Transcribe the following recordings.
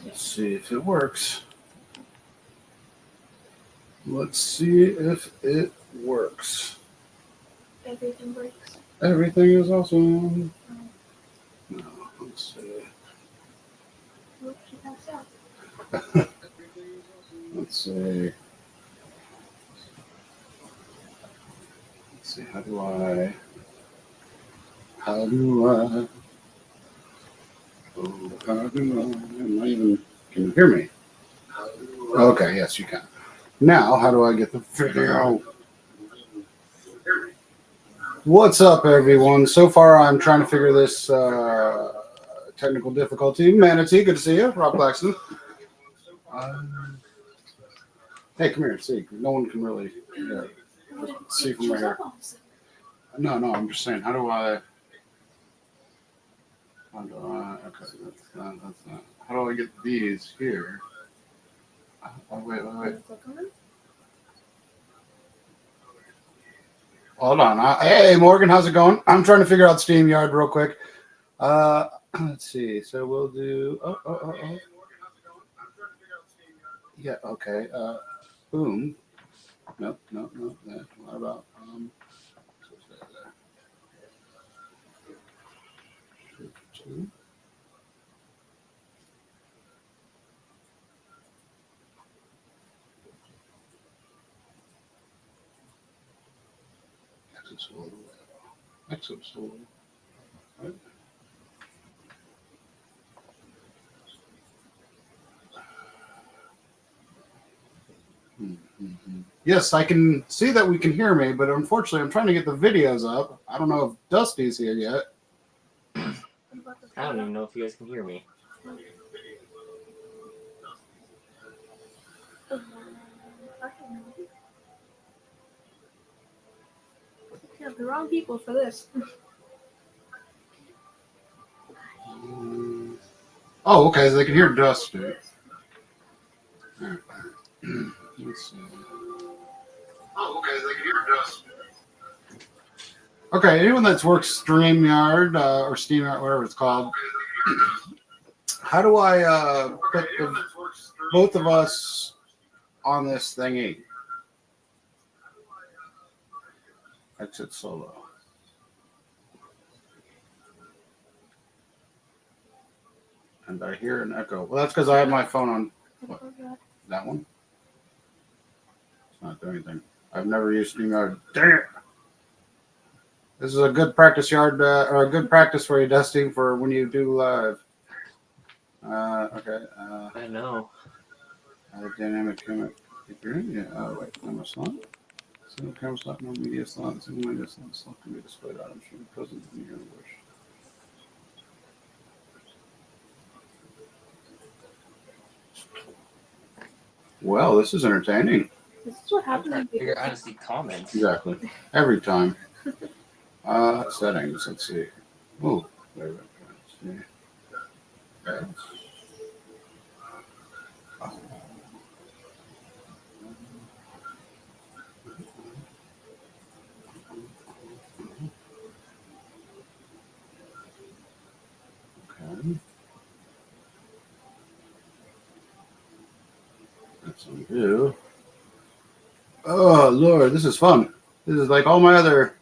Let's see if it works. Let's see if it works. Everything breaks. Everything is awesome. No, let's see. Oops, she passed out. Let's see. Let's see. How do I? Oh, how do I? Am I even? Can you hear me? Okay. Yes, you can. Now, how do I get the video? What's up, everyone? So far, I'm trying to figure this technical difficulty. Manatee, good to see you. Rob Claxton. Hey, come here. See, no one can really see from right here. No, I'm just saying. How do I? Okay, that's not. How do I get these here? Oh, wait. Hold on. Hey, Morgan, how's it going? I'm trying to figure out StreamYard real quick. Let's see. So we'll do. Oh. Yeah. Okay. Boom. Nope. What about two? Exit solo. Right. Yes, I can see that we can hear me, but unfortunately, I'm trying to get the videos up. I don't know if Dusty's here yet. I don't even know if you guys can hear me. You have the wrong people for this. Oh, okay, so they can hear Dusty. Let's see. Oh, okay, they can hear Dusty. Okay, anyone that's worked StreamYard or SteamYard, whatever it's called, how do I put both of us on this thingy? Exit solo. And I hear an echo. Well, that's because I have my phone on. What? That one? It's not doing anything. I've never used StreamYard. Dang it! This is a good practice yard, or a good practice for you, Dusty, for when you do live. Okay. I know. Dynamic camera. Yeah. Oh wait, camera slot. Single camera slot, no media slot. Single media slot can be displayed items from the present in the universe. Well, this is entertaining. This is what I'm happens. trying to figure out how to see comments. Exactly. Every time. Settings. Let's see. Oh, wait. Let's see. Okay. That's undo. Oh Lord, this is fun. This is like all my other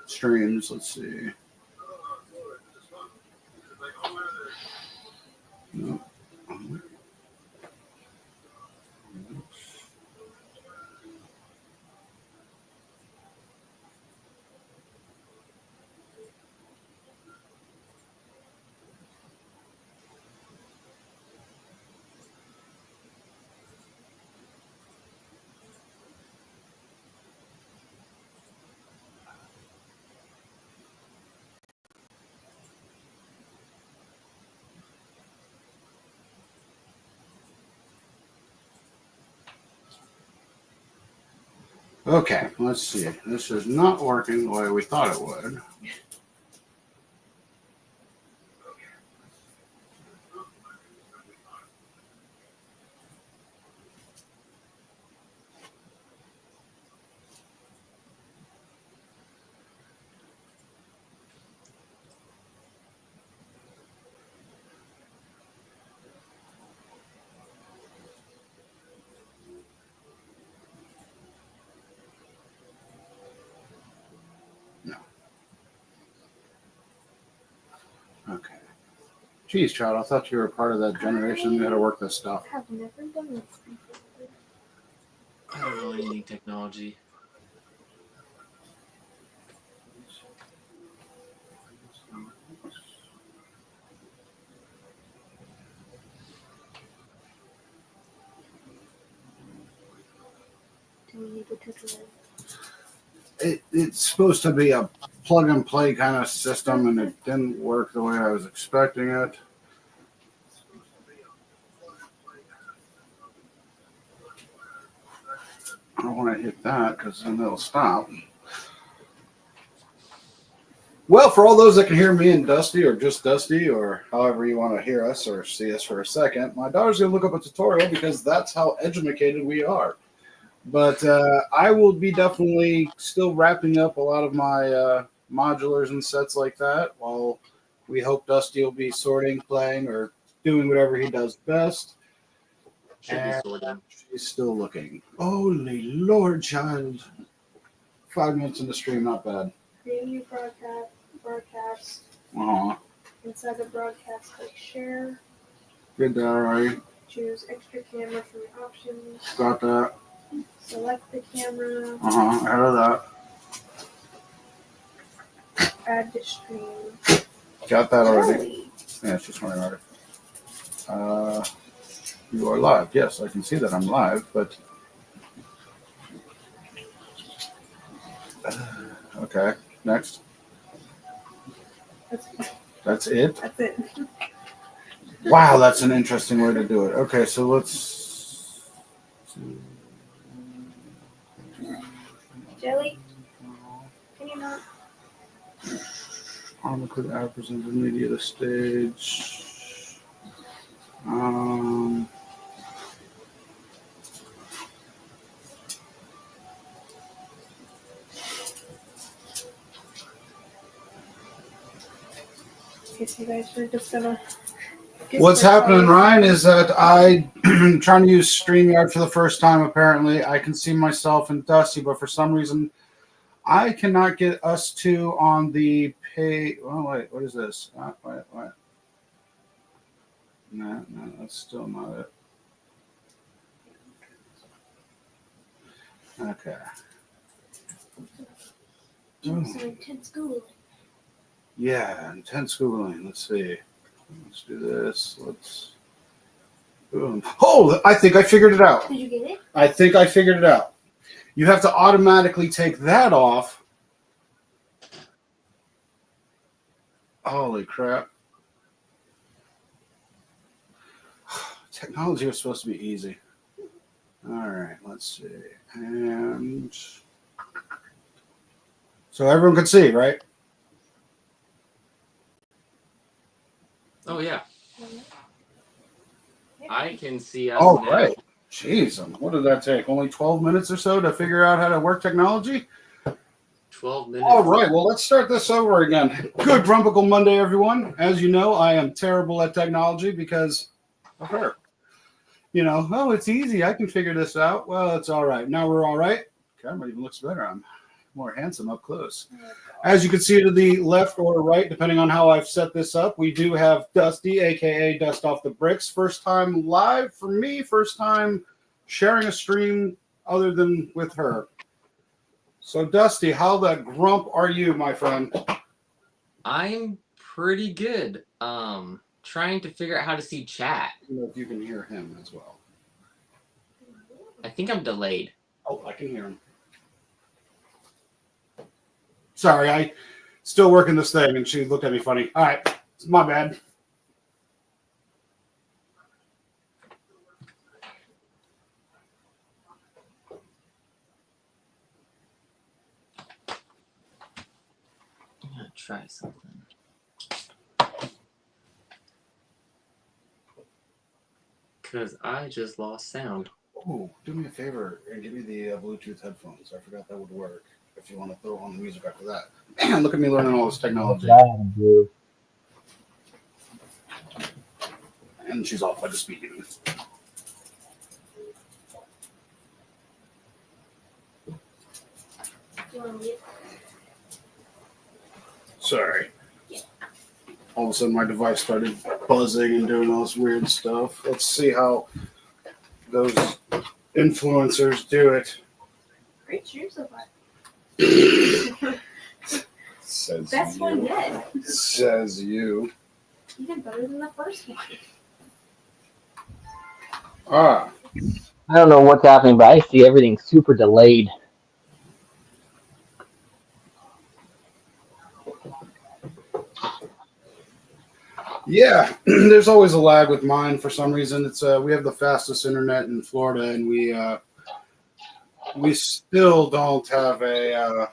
streams. Let's see. No. Okay, let's see. This is not working the way we thought it would. Geez, child, I thought you were part of that generation that had to work this stuff. I have never done this before. I don't know anything technology. Do we need to tutorial? It's supposed to be a plug and play kind of system, and it didn't work the way I was expecting it. I don't want to hit that because then it'll stop. Well, for all those that can hear me and Dusty, or just Dusty, or however you want to hear us or see us for a second, my daughter's going to look up a tutorial because that's how educated we are. But I will be definitely still wrapping up a lot of my modulars and sets like that while we hope Dusty will be sorting, playing, or doing whatever he does best. Should be sorting. She's still looking. Holy Lord, child. 5 minutes in the stream, not bad. Create new broadcast. Uh-huh. Inside the broadcast, click share. Get that already. Choose extra camera from the options. Got that. Select the camera. Uh-huh. Ahead of that. Add to stream. Got that already. Really? Yeah, it's just running already. You are live. Yes, I can see that I'm live, but okay. Next. That's it. That's it. Wow, that's an interesting way to do it. Okay, so let's. Jelly? Can you not? On could add presented media to stage. Okay, so you guys are just gonna. What's happening, Ryan, is that I'm trying to use StreamYard for the first time, apparently. I can see myself and Dusty, but for some reason, I cannot get us two on the pay. Oh, wait, what is this? Wait. No, that's still not it. Okay. Doing some intense Googling. Yeah, intense Googling. Let's see. Let's do this. Let's. Boom. Oh, I think I figured it out. Did you get it? I think I figured it out. You have to automatically take that off. Holy crap. Technology was supposed to be easy. All right, let's see. And so everyone can see, right? Oh, yeah. I can see us All now. right. Jeez, what did that take? Only 12 minutes or so to figure out how to work technology? 12 minutes. All right, well, let's start this over again. Good Grumpical Monday, everyone. As you know, I am terrible at technology because of her. You know, oh, it's easy. I can figure this out. Well, it's all right. Now we're all right. Camera even looks better. I'm more handsome up close. As you can see to the left or right, depending on how I've set this up, we do have Dusty, a.k.a. DustofftheBricks. First time live for me. First time sharing a stream other than with her. So, Dusty, how the grump are you, my friend? I'm pretty good. Trying to figure out how to see chat. I don't know if you can hear him as well. I think I'm delayed. Oh, I can hear him. Sorry, I still working this thing, and she looked at me funny. All right, it's my bad. I'm gonna try something. Because I just lost sound. Oh, do me a favor and give me the Bluetooth headphones. I forgot that would work. If you want to throw on the music after that. Man, look at me learning all this technology. And she's off by the speaking. Sorry. all of a sudden my device started buzzing and doing all this weird stuff. Let's see how those influencers do it. Great stream so far. Says Best you. one yet. Says you. Even better than the first one. Ah, I don't know what's happening, but I see everything super delayed. yeah. There's always a lag with mine for some reason. It's we have the fastest internet in Florida, and we still don't have a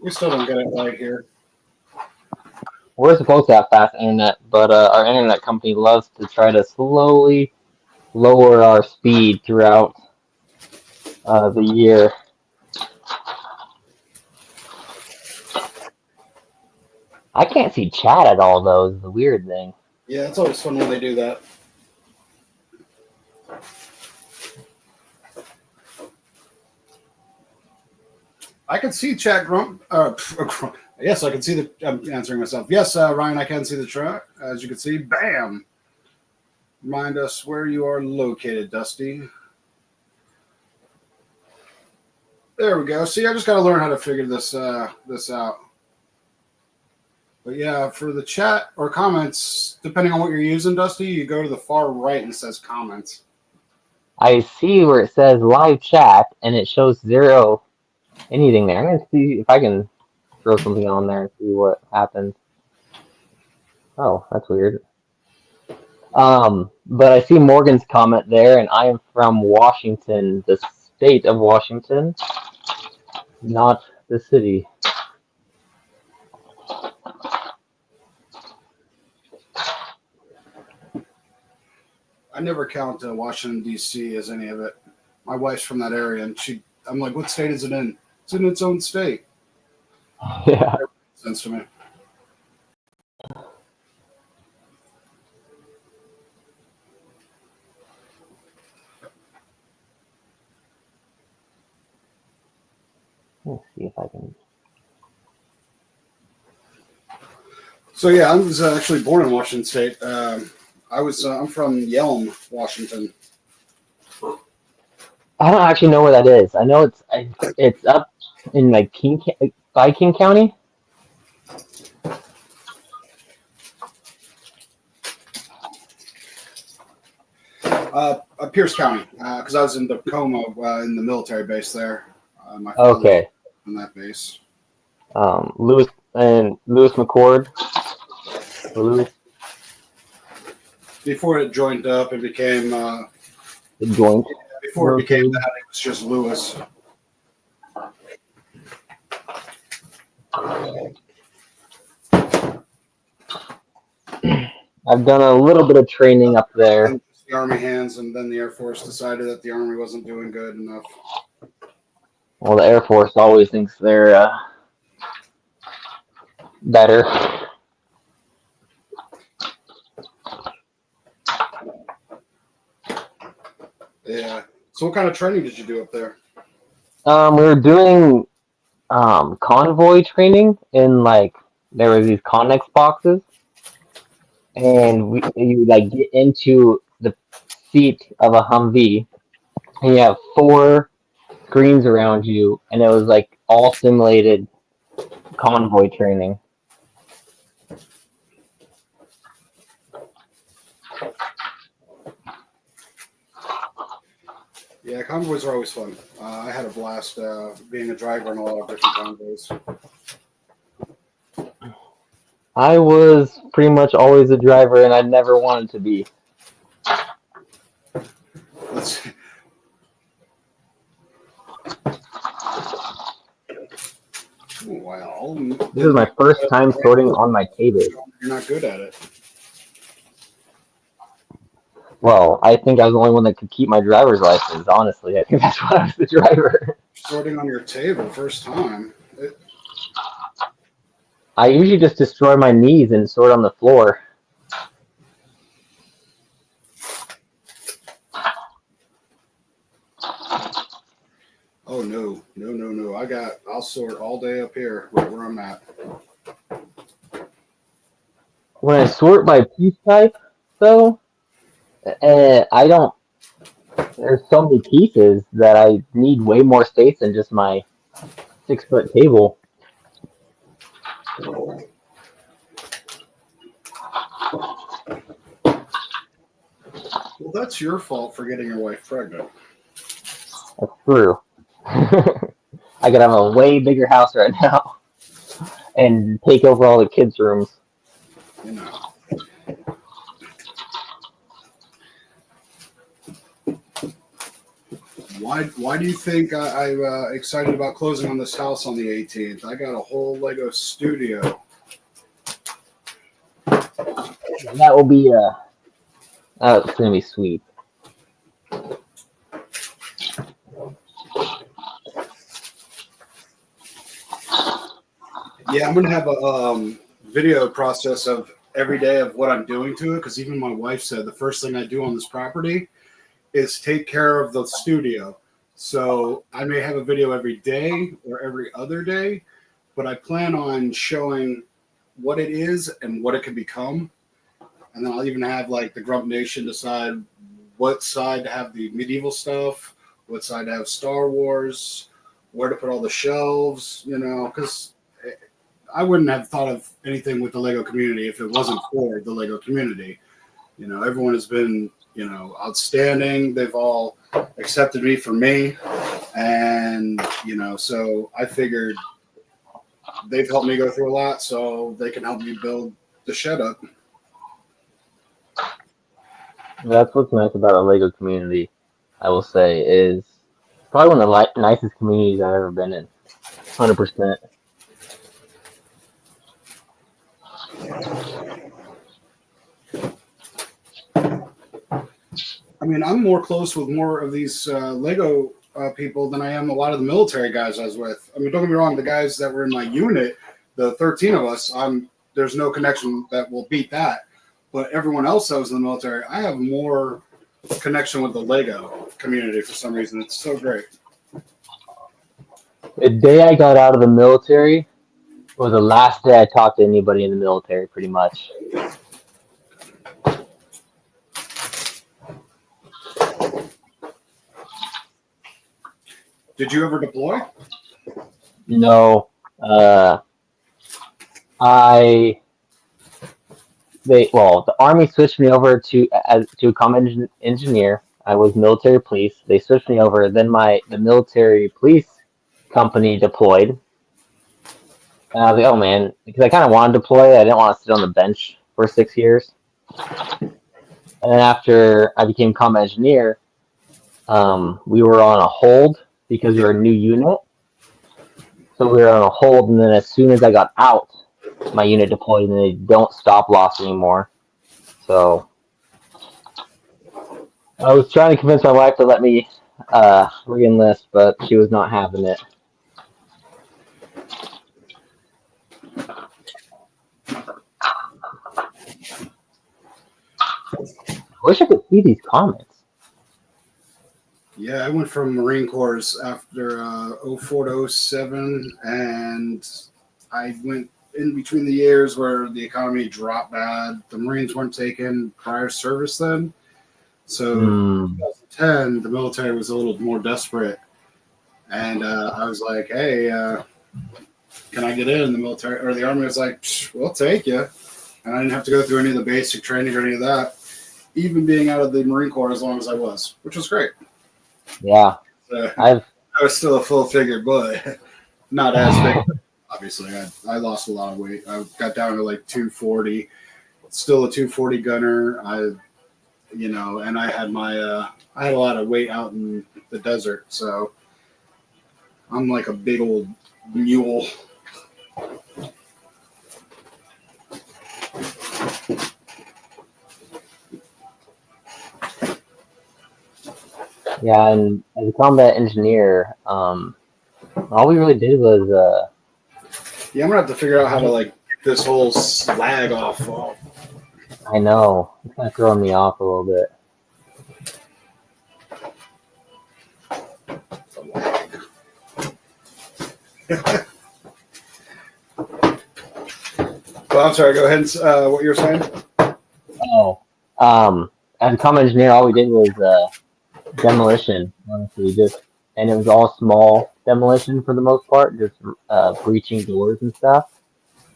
we still don't get it right here. We're supposed to have fast internet, but our internet company loves to try to slowly lower our speed throughout the year. I can't see chat at all, though, is the weird thing. Yeah, it's always fun when they do that. I can see chat Grump. Yes, I can see the. I'm answering myself. Yes, Ryan, I can see the chat. As you can see, bam. Remind us where you are located, Dusty. There we go. See, I just got to learn how to figure this out. But yeah, for the chat or comments, depending on what you're using, Dusty, you go to the far right and it says comments. I see where it says live chat, and it shows 0 anything there. I'm going to see if I can throw something on there and see what happens. Oh, that's weird. But I see Morgan's comment there, and I am from Washington, the state of Washington, not the city. I never count Washington, D.C. as any of it. My wife's from that area, and I'm like, what state is it in? It's in its own state. Yeah. That makes sense to me. Let's see if I can. So yeah, I was actually born in Washington State. I'm from Yelm, Washington. I don't actually know where that is. I know it's up in like by King County. Pierce County, because I was in Tacoma in the military base there. My father Okay. was on that base. Lewis McCord. Lewis Before it joined up, it became. the joint. Before it became that, it was just Lewis. I've done a little bit of training up there. And the Army hands, and then the Air Force decided that the Army wasn't doing good enough. Well, the Air Force always thinks they're better. Yeah. So, what kind of training did you do up there? We were doing convoy training in there were these Connex boxes, and you like get into the seat of a Humvee, and you have 4 screens around you, and it was like all simulated convoy training. Yeah, convoys are always fun. I had a blast being a driver in a lot of different convoys. I was pretty much always a driver, and I never wanted to be. Wow. This is my first time sorting on my table. You're not good at it. Well, I think I was the only one that could keep my driver's license, honestly. I think that's why I was the driver. Sorting on your table, first time. I usually just destroy my knees and sort on the floor. Oh, no. No. I'll sort all day up here, right where I'm at. when I sort by piece type, though, I don't. There's so many pieces that I need way more space than just my 6 foot table. Well, that's your fault for getting your wife pregnant. That's true. I could have a way bigger house right now and take over all the kids' rooms. You know. Why do you think I'm excited about closing on this house on the 18th? I got a whole Lego studio. That will be that's gonna be sweet. Yeah, I'm gonna have a video process of every day of what I'm doing to it, because even my wife said the first thing I do on this property is take care of the studio. So I may have a video every day or every other day, but I plan on showing what it is and what it can become. And then I'll even have like the Grump Nation decide what side to have the medieval stuff, what side to have Star Wars, where to put all the shelves, because I wouldn't have thought of anything with the Lego community if it wasn't for the Lego community. Everyone has been, outstanding. They've all accepted me for me. And, so I figured they've helped me go through a lot, so they can help me build the shed up. That's what's nice about the Lego community, I will say, is probably one of the nicest communities I've ever been in. 100%. I mean, I'm more close with more of these Lego people than I am a lot of the military guys I was with. I mean, don't get me wrong, the guys that were in my unit, the 13 of us, there's no connection that will beat that. But everyone else that was in the military, I have more connection with the Lego community for some reason. It's so great. The day I got out of the military was the last day I talked to anybody in the military, pretty much. Did you ever deploy? No. The Army switched me over to a combat engineer. I was military police. They switched me over. Then the military police company deployed. And I was like, oh man, because I kind of wanted to deploy. I didn't want to sit on the bench for 6 years. And then after I became combat engineer, we were on a hold because we were a new unit. So we were on a hold, and then as soon as I got out, my unit deployed, and they don't stop loss anymore. So I was trying to convince my wife to let me re-enlist, but she was not having it. I wish I could see these comments. Yeah, I went from Marine Corps after 04 to 07, and I went in between the years where the economy dropped bad. The Marines weren't taking prior service then. So in 2010, the military was a little more desperate. And I was like, hey, can I get in the military? Or the Army was like, we'll take you. And I didn't have to go through any of the basic training or any of that, even being out of the Marine Corps as long as I was, which was great. Yeah. I was still a full figure, but not as big. Obviously, I lost a lot of weight. I got down to like 240. Still a 240 gunner. And I had I had a lot of weight out in the desert, so I'm like a big old mule. Yeah, and as a combat engineer, all we really did was Yeah, I'm gonna have to figure out how to get this whole slag off. I know, it's kind of throwing me off a little bit. Well, I'm sorry. Go ahead. And, what you were saying? Oh, as a comm engineer, all we did was demolition. Honestly, and it was all small demolition for the most part, just breaching doors and stuff.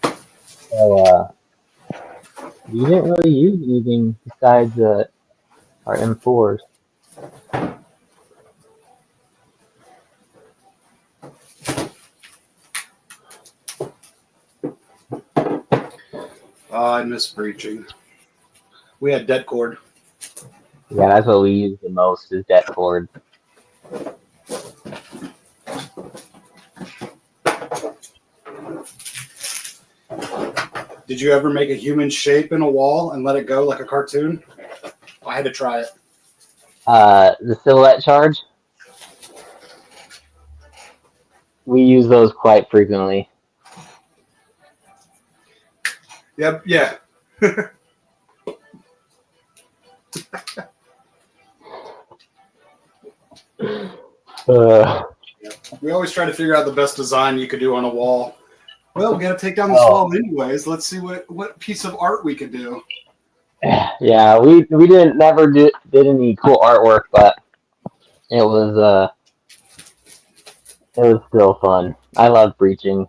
So we didn't really use anything besides our M4s. I miss breaching. We had dead cord. Yeah, that's what we use the most is det cord. Did you ever make a human shape in a wall and let it go like a cartoon? I had to try it. The silhouette charge, we use those quite frequently. Yep. Yeah. We always try to figure out the best design you could do on a wall. Well, we got to take down this wall anyways. Let's see what piece of art we could do. Yeah, we never did any cool artwork, but it was still fun. I love breaching.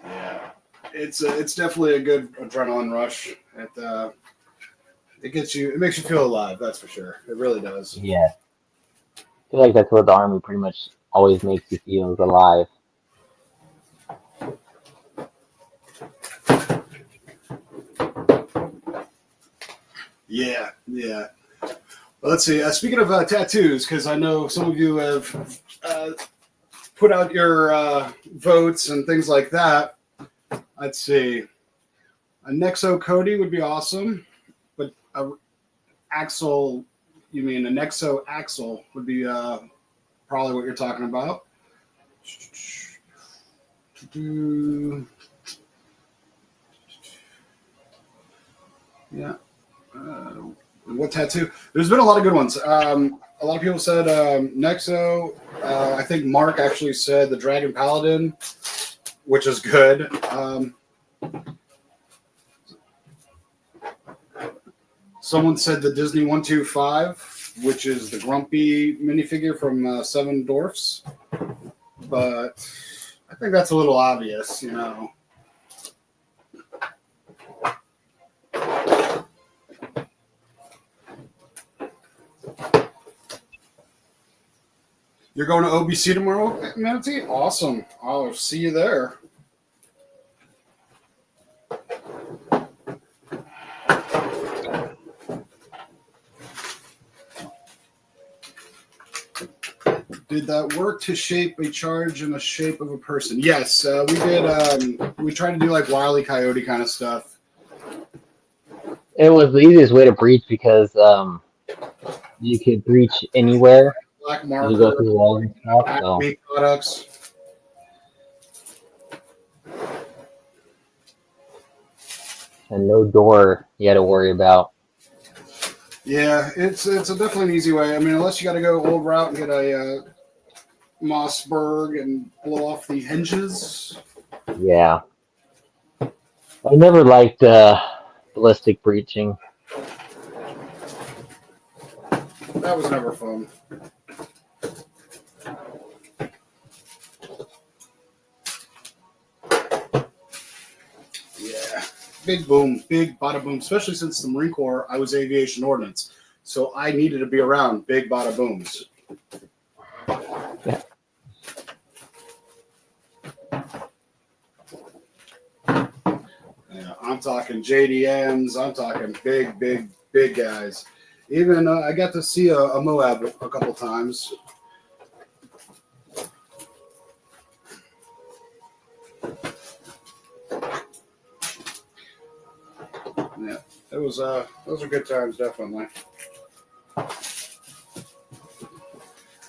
Yeah, it's definitely a good adrenaline rush. It makes you feel alive. That's for sure. It really does. Yeah, I feel like that's what the army pretty much always makes you feel is alive. Yeah, yeah. Well, let's see. Speaking of tattoos, because I know some of you have put out your votes and things like that. Let's see. A Nexo Cody would be awesome, but a Axel, you mean a Nexo Axel would be probably what you're talking about. Yeah. What tattoo? There's been a lot of good ones. A lot of people said Nexo. I think Mark actually said the Dragon Paladin, which is good. Someone said the Disney 125, which is the Grumpy minifigure from Seven Dwarfs. But I think that's a little obvious, you know. You're going to OBC tomorrow, Manatee? Awesome. I'll see you there. Did that work to shape a charge in the shape of a person? Yes, we did. We tried to do like Wile E. Coyote kind of stuff. It was the easiest way to breach because you could breach anywhere. Black marker. You go through the walls and stuff. Acme products. And no door you had to worry about. Yeah, it's definitely an easy way. I mean, unless you got to go old route and get a Mossberg and blow off the hinges. Yeah. I never liked ballistic breaching. That was never fun. Yeah. Big boom, big bada boom, especially since the Marine Corps, I was aviation ordnance. So I needed to be around big bada booms. Yeah. Yeah, I'm talking JDMs, I'm talking big guys. Even I got to see a Moab a couple times. Yeah, those are good times, definitely.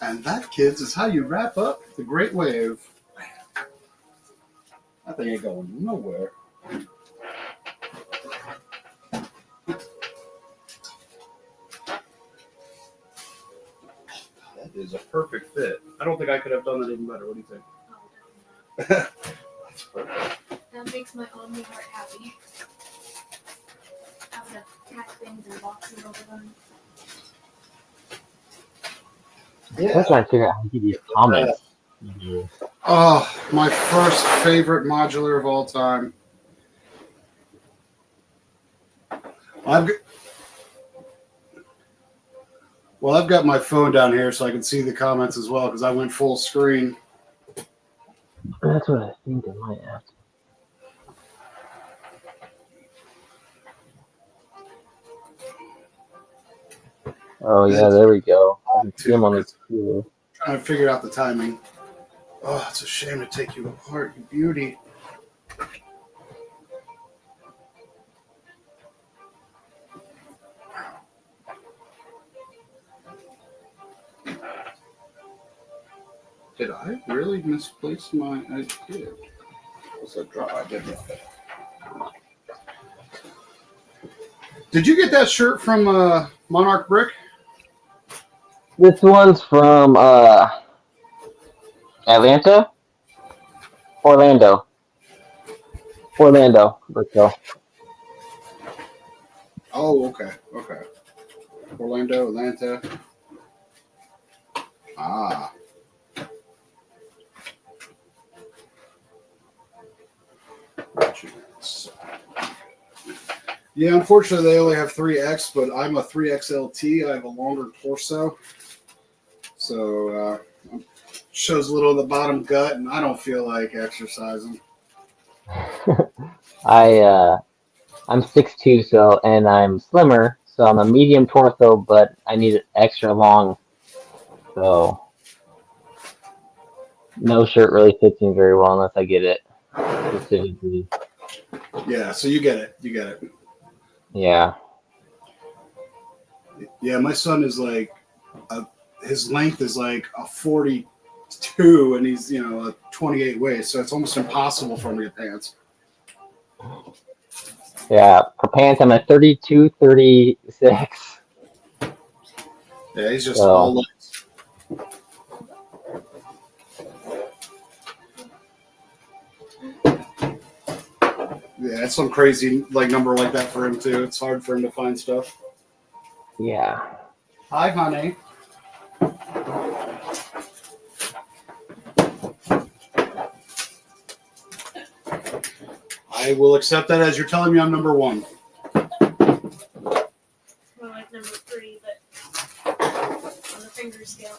And that, kids, is how you wrap up the Great Wave. That thing ain't going nowhere. That is a perfect think I could have done that even better. What do you think? Oh, definitely. That makes my Omni heart happy. I would have tacked things and boxes over them. I was trying to figure out how to give you comments. Oh, my first favorite modular of all time. I've got my phone down here so I can see the comments as well because I went full screen. That's what I think I might have to. Oh yeah, there we go. I can see him on the computer. Trying to figure out the timing. Oh, it's a shame to take you apart, you beauty. Did I really misplace my? I did. What's that drop? I did drop it. Did you get that shirt from Monarch Brick? This one's from Atlanta? Orlando. Let's Oh, okay. Okay. Orlando, Atlanta. Ah. Yeah, unfortunately, they only have 3X, but I'm a 3XLT. I have a longer torso. So, shows a little of the bottom gut, and I don't feel like exercising. I'm 6'2", so and I'm slimmer, so I'm a medium torso, but I need it extra long. So no shirt really fits me very well unless I get it specifically. Yeah, so you get it. You get it. Yeah. Yeah, my son is like, his length is like a 42, and he's, a 28 waist, so it's almost impossible for him to get pants. Yeah, for pants, I'm at 32, 36. Yeah, he's just So, all legs. Yeah, it's some crazy number like that for him too. It's hard for him to find stuff. yeah. Hi, honey. I will accept that as you're telling me I'm number one. More like number 3, but on the finger scale.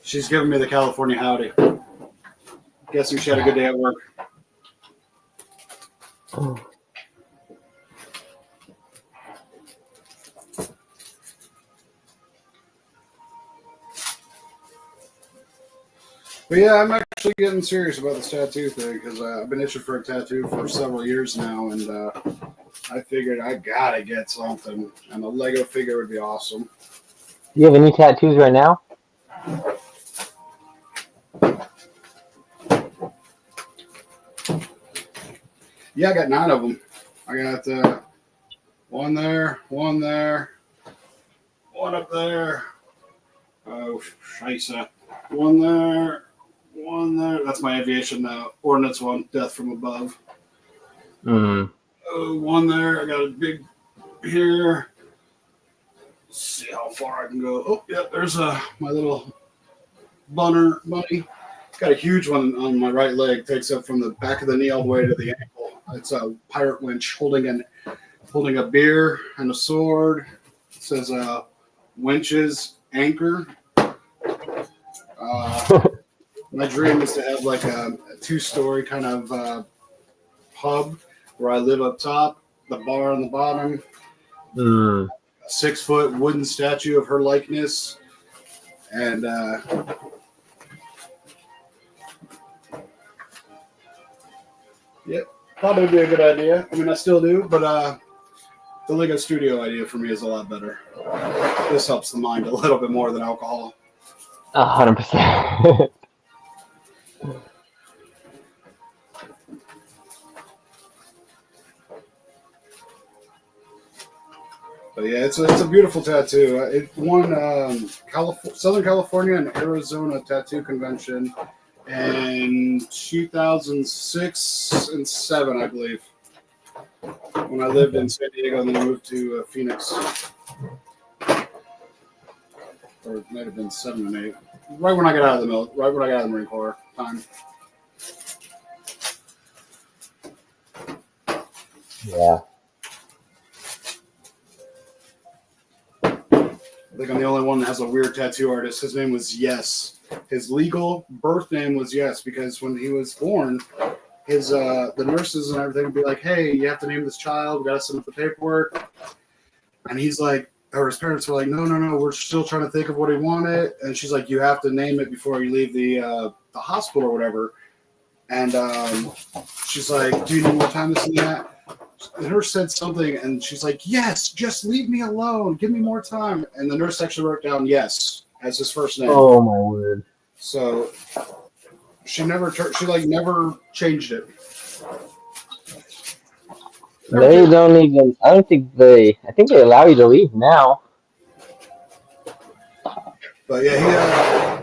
She's giving me the California howdy. Guessing she had a good day at work. But yeah, I'm actually getting serious about this tattoo thing because I've been itching for a tattoo for several years now, and I figured I gotta get something, and a Lego figure would be awesome. Do you have any tattoos right now? Yeah, I got 9 of them. I got one there, one up there. Oh, scheisse. One there. That's my aviation ordnance one, death from above. Mm. One there. I got a big here. Let's see how far I can go. Oh, yeah, there's my little bunny. Got a huge one on my right leg. Takes up from the back of the knee all the way to the ankle. It's a pirate winch holding a beer and a sword. It says winches anchor. My dream is to have like a 2-story kind of pub where I live up top, the bar on the bottom, Mm. a 6-foot wooden statue of her likeness, and yep, thought it would be a good idea. I mean, I still do, but the Lego Studio idea for me is a lot better. This helps the mind a little bit more than alcohol. 100%. But yeah, it's a beautiful tattoo. It won Southern California and Arizona Tattoo Convention in 2006 and 7, I believe. When I lived in San Diego and then I moved to Phoenix. Or it might have been 7 and 8. Right when I got out of the Marine Corps time. Yeah. I think I'm the only one that has a weird tattoo artist. His name was Yes. His legal birth name was Yes because when he was born, his the nurses and everything would be like, "Hey, you have to name this child. We got to submit the paperwork." And he's like, or his parents were like, "No, we're still trying to think of what he wanted." And she's like, "You have to name it before you leave the hospital or whatever." And she's like, "Do you need more time, this and that?" The nurse said something, and she's like, "Yes, just leave me alone. Give me more time." And the nurse actually wrote down Yes as his first name. Oh my word! So she never changed it. They don't even. I don't think they. I think they allow you to leave now. But yeah,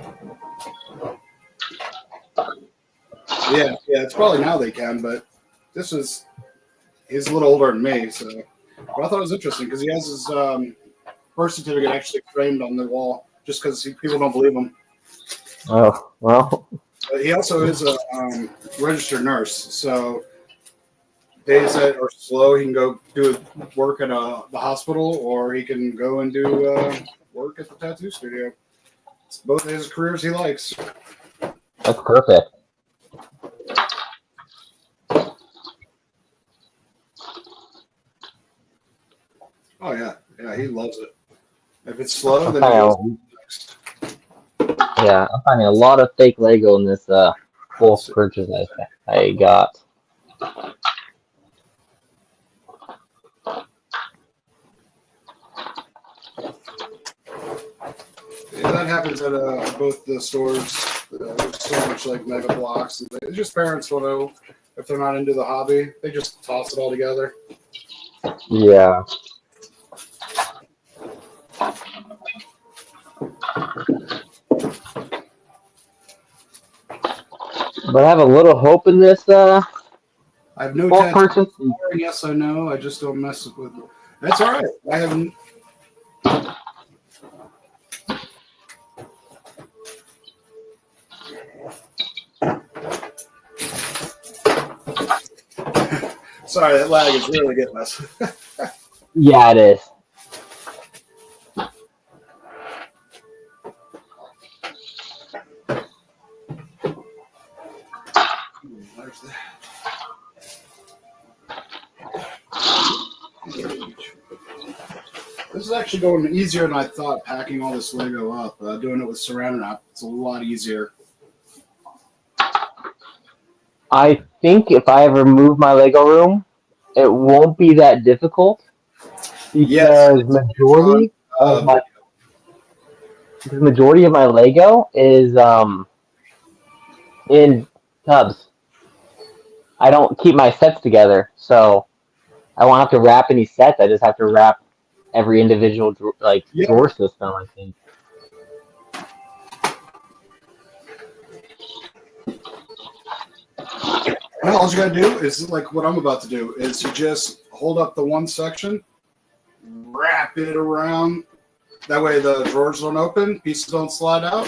yeah, it's probably now they can, but he's a little older than me, so. But I thought it was interesting because he has his birth certificate actually framed on the wall, just because people don't believe him. Oh well. But he also is a registered nurse, so days that are slow, he can go do work at the hospital, or he can go and do work at the tattoo studio. It's both his careers he likes. That's perfect. Oh yeah, he loves it. If it's slow, then next. Yeah, I'm finding a lot of fake Lego in this bulk purchase I got. Yeah, that happens at both the stores. There's so much like Mega Blocks. It's just parents will know if they're not into the hobby. They just toss it all together. Yeah. But I have a little hope in this I have no bulk purchase. Yes, I know. I just don't mess with it. That's all right. I haven't. Sorry, that lag is really getting us. Yeah, it is. This is actually going easier than I thought, packing all this Lego up. Doing it with saran wrap, it's a lot easier. I think if I ever move my Lego room, it won't be that difficult because majority of my Lego is in tubs. I don't keep my sets together, so I won't have to wrap any sets. I just have to wrap every individual drawer system, I think. Now all you gotta do is like what I'm about to do is you just hold up the one section, wrap it around. That way the drawers don't open, pieces don't slide out.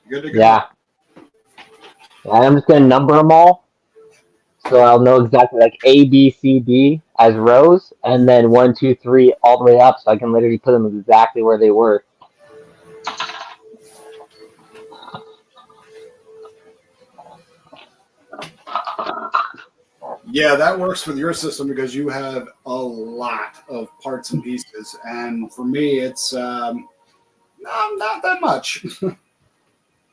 You're good to go. Yeah. I'm just gonna number them all, so I'll know exactly like A, B, C, D as rows, and then 1, 2, 3 all the way up, so I can literally put them exactly where they were. Yeah, that works with your system because you have a lot of parts and pieces, and for me, it's not that much.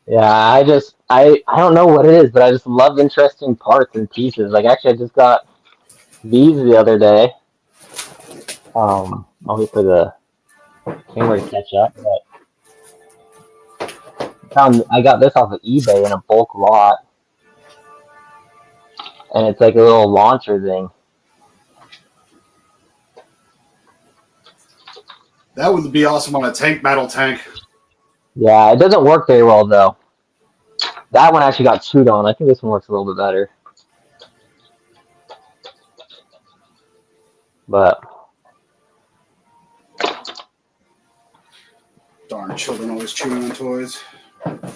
Yeah, I don't know what it is, but I just love interesting parts and pieces. Like actually, I just got these the other day. I'll wait for the camera to catch up, but I got this off of eBay in a bulk lot, and it's like a little launcher thing. That would be awesome on a tank battle tank. Yeah, it doesn't work very well though. That one actually got chewed on. I think this one works a little bit better. But Darn children always chewing on toys.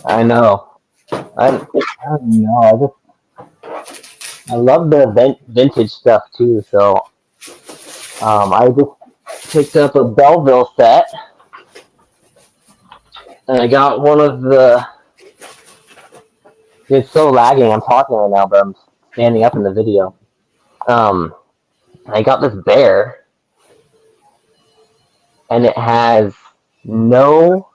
I know. I don't know. I love the vintage stuff too. So I just picked up a Belleville set, and I got one of the. It's so lagging. I'm talking right now, but I'm standing up in the video. I got this bear, and it has no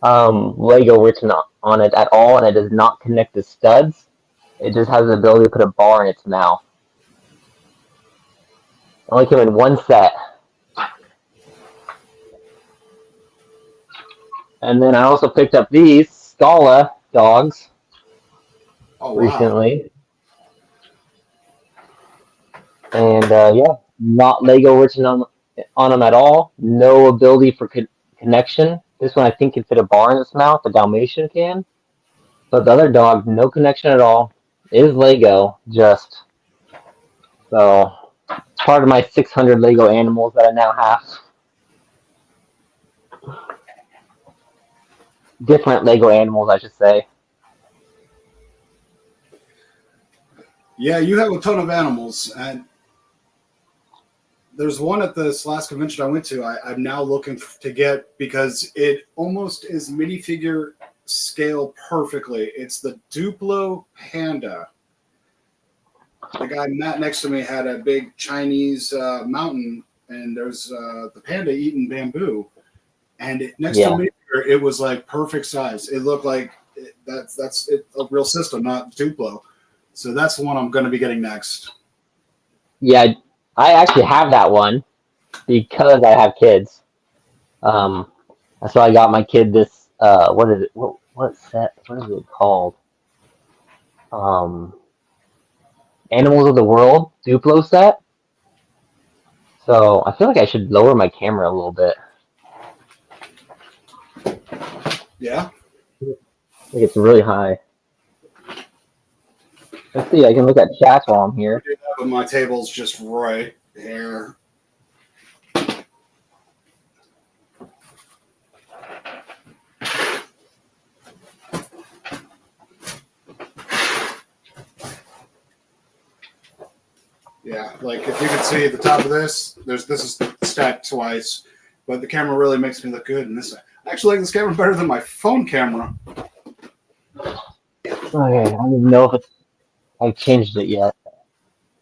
Lego written on it at all, and it does not connect the studs. It just has the ability to put a bar in its mouth. It only came in one set. And then I also picked up these Scala dogs recently. And yeah, not Lego written on them at all. No ability for connection. This one I think can fit a bar in its mouth. The Dalmatian can. But the other dog, no connection at all. It is Lego, just. So, part of my 600 Lego animals that I now have. Different Lego animals, I should say. Yeah, you have a ton of animals, and there's one at this last convention I went to. I'm now looking to get because it almost is minifigure scale perfectly. It's the Duplo Panda. The guy Matt next to me had a big Chinese mountain, and there's the panda eating bamboo, and next to me it was like perfect size. It looked like that's a real system, not Duplo. So that's the one I'm going to be getting next. Yeah, I actually have that one because I have kids. So I got my kid this. What is it? What set? What is it called? Animals of the World Duplo set. So I feel like I should lower my camera a little bit. Yeah. I think it's really high. Let's see. I can look at chat while I'm here. But my table's just right here. Yeah, like if you can see at the top of this, this is stacked twice, but the camera really makes me look good. And this, I actually like this camera better than my phone camera. Okay, I don't even know if I've changed it yet.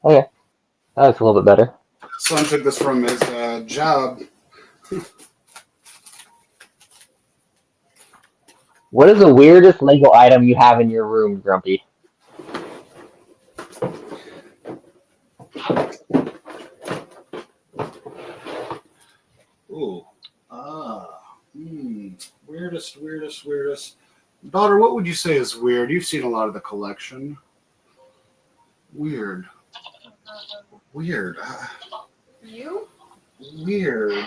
Okay, that looks a little bit better. Son took this from his job. What is the weirdest Lego item you have in your room, Grumpy? Ooh. Weirdest. Daughter, what would you say is weird? You've seen a lot of the collection. Weird. You? Weird.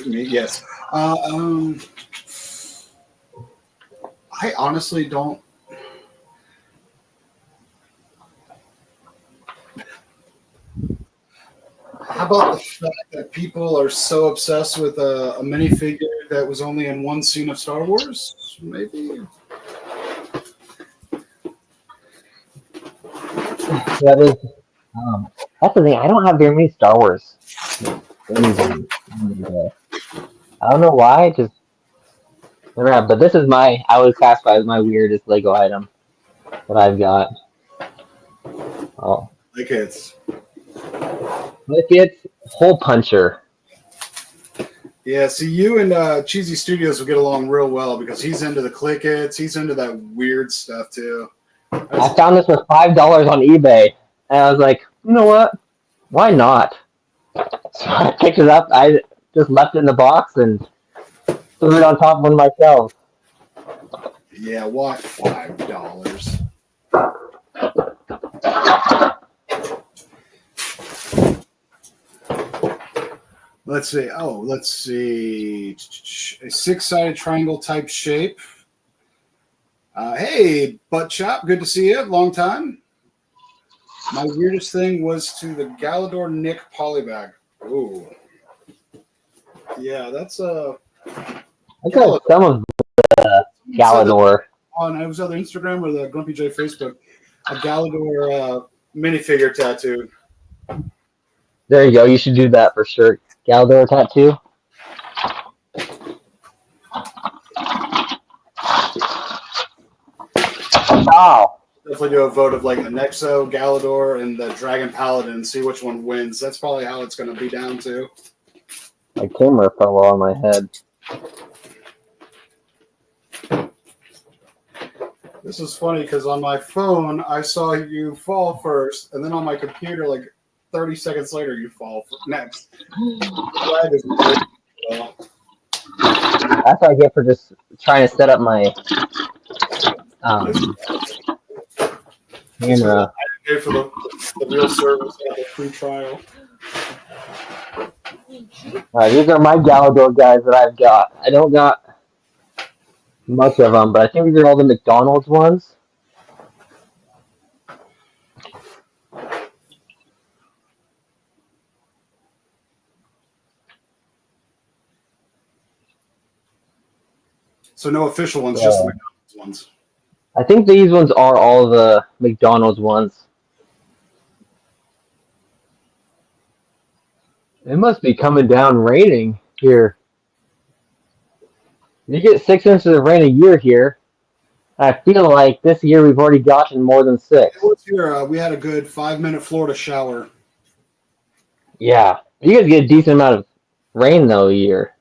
Me, yes. I honestly don't. How about the fact that people are so obsessed with a minifigure that was only in one scene of Star Wars? Maybe. That is, that's the thing. I don't have very many Star Wars. I don't know why. I just never have. But this is I would classify as my weirdest Lego item that I've got. Oh, Like it's. look, it's Hole Puncher. Yeah, see, you and Cheesy Studios will get along real well because he's into the click-its. He's into that weird stuff, too. I found this for $5 on eBay. And I was like, you know what? Why not? So I picked it up. I just left it in the box and threw it on top of one of my shelves. Yeah, why $5? Let's see. Oh, let's see. A six-sided triangle type shape. Hey, butt chop. Good to see you. Long time. My weirdest thing was to the Galador Nick polybag. Ooh. Yeah, that's I got some of Galador. On it was either Instagram or the Grumpy J Facebook. A Galador minifigure tattoo. There you go. You should do that for sure. Galador tattoo. Oh, Definitely do a vote of like a Nexo, Galador, and the Dragon Paladin. See which one wins. That's probably how it's going to be down to. my camera fell on my head. This is funny because on my phone I saw you fall first, and then on my computer, like 30 seconds later, you fall next. That's what I get for just trying to set up my camera. I pay for the real service of the free trial. These are my Galador guys that I've got. I don't got much of them, but I think these are all the McDonald's ones. So no official ones, just the McDonald's ones. I think these ones are all the McDonald's ones. It must be coming down raining here. You get 6 inches of rain a year here. I feel like this year we've already gotten more than 6. We had a good 5-minute Florida shower. Yeah. You guys get a decent amount of rain, though, a year.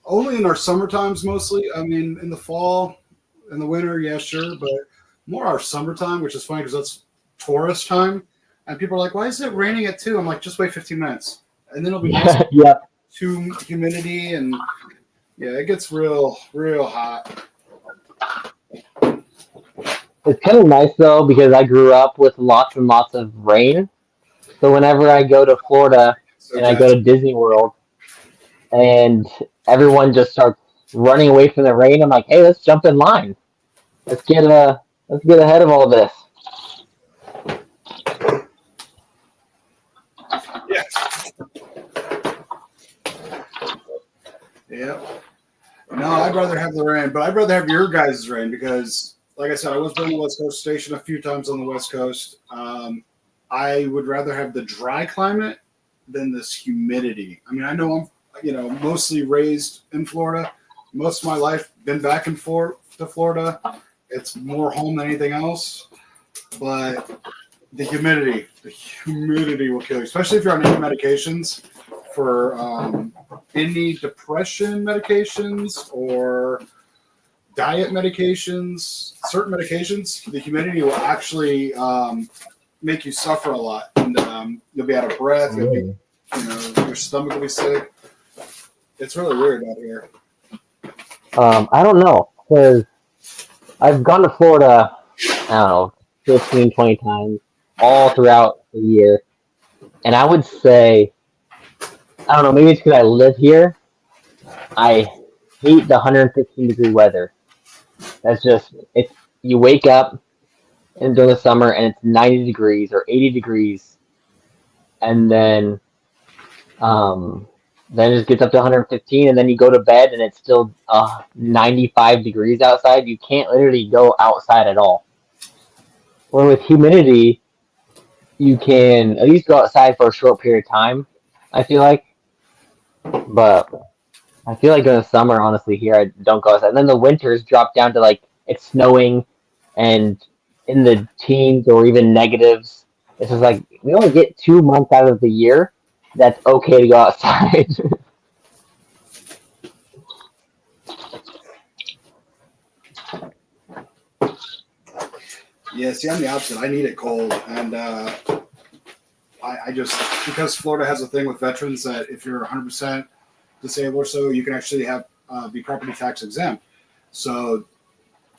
Only in our summer times, mostly. I mean, in the fall, in the winter, yeah, sure, but more our summertime, which is funny because that's tourist time. And people are like, why is it raining at 2? I'm like, just wait 15 minutes. And then it'll be nice. Yeah. Too humidity, and yeah, it gets real hot. It's kind of nice, though, because I grew up with lots and lots of rain. So whenever I go to Florida and I go to Disney World and everyone just starts running away from the rain, I'm like, hey, let's jump in line. Let's get ahead of all this. Yeah. Yeah. No, I'd rather have the rain, but I'd rather have your guys' rain because, like I said, I was born on the West Coast, stationed a few times on the West Coast. I would rather have the dry climate than this humidity. I mean, I know I'm, mostly raised in Florida. Most of my life been back and forth to Florida. It's more home than anything else. But the humidity will kill you, especially if you're on any medications for any depression medications or diet medications, certain medications. The humidity will actually make you suffer a lot, and you'll be out of breath. You'll be, your stomach will be sick. It's really weird out here. I don't know, because I've gone to Florida, I don't know, 15, 20 times, all throughout the year. And I would say, I don't know, maybe it's because I live here. I hate the 115-degree weather. That's just, you wake up during the summer and it's 90 degrees or 80 degrees. And then it just gets up to 115, and then you go to bed and it's still 95 degrees outside. You can't literally go outside at all. When with humidity, you can at least go outside for a short period of time, I feel like. But I feel like in the summer, honestly, here I don't go outside. And then the winters drop down to like it's snowing and in the teens or even negatives. It's just like we only get 2 months out of the year that's okay to go outside. Yeah, see, I'm the opposite. I need it cold, and I just because Florida has a thing with veterans that if you're 100% disabled or so, you can actually have be property tax exempt. So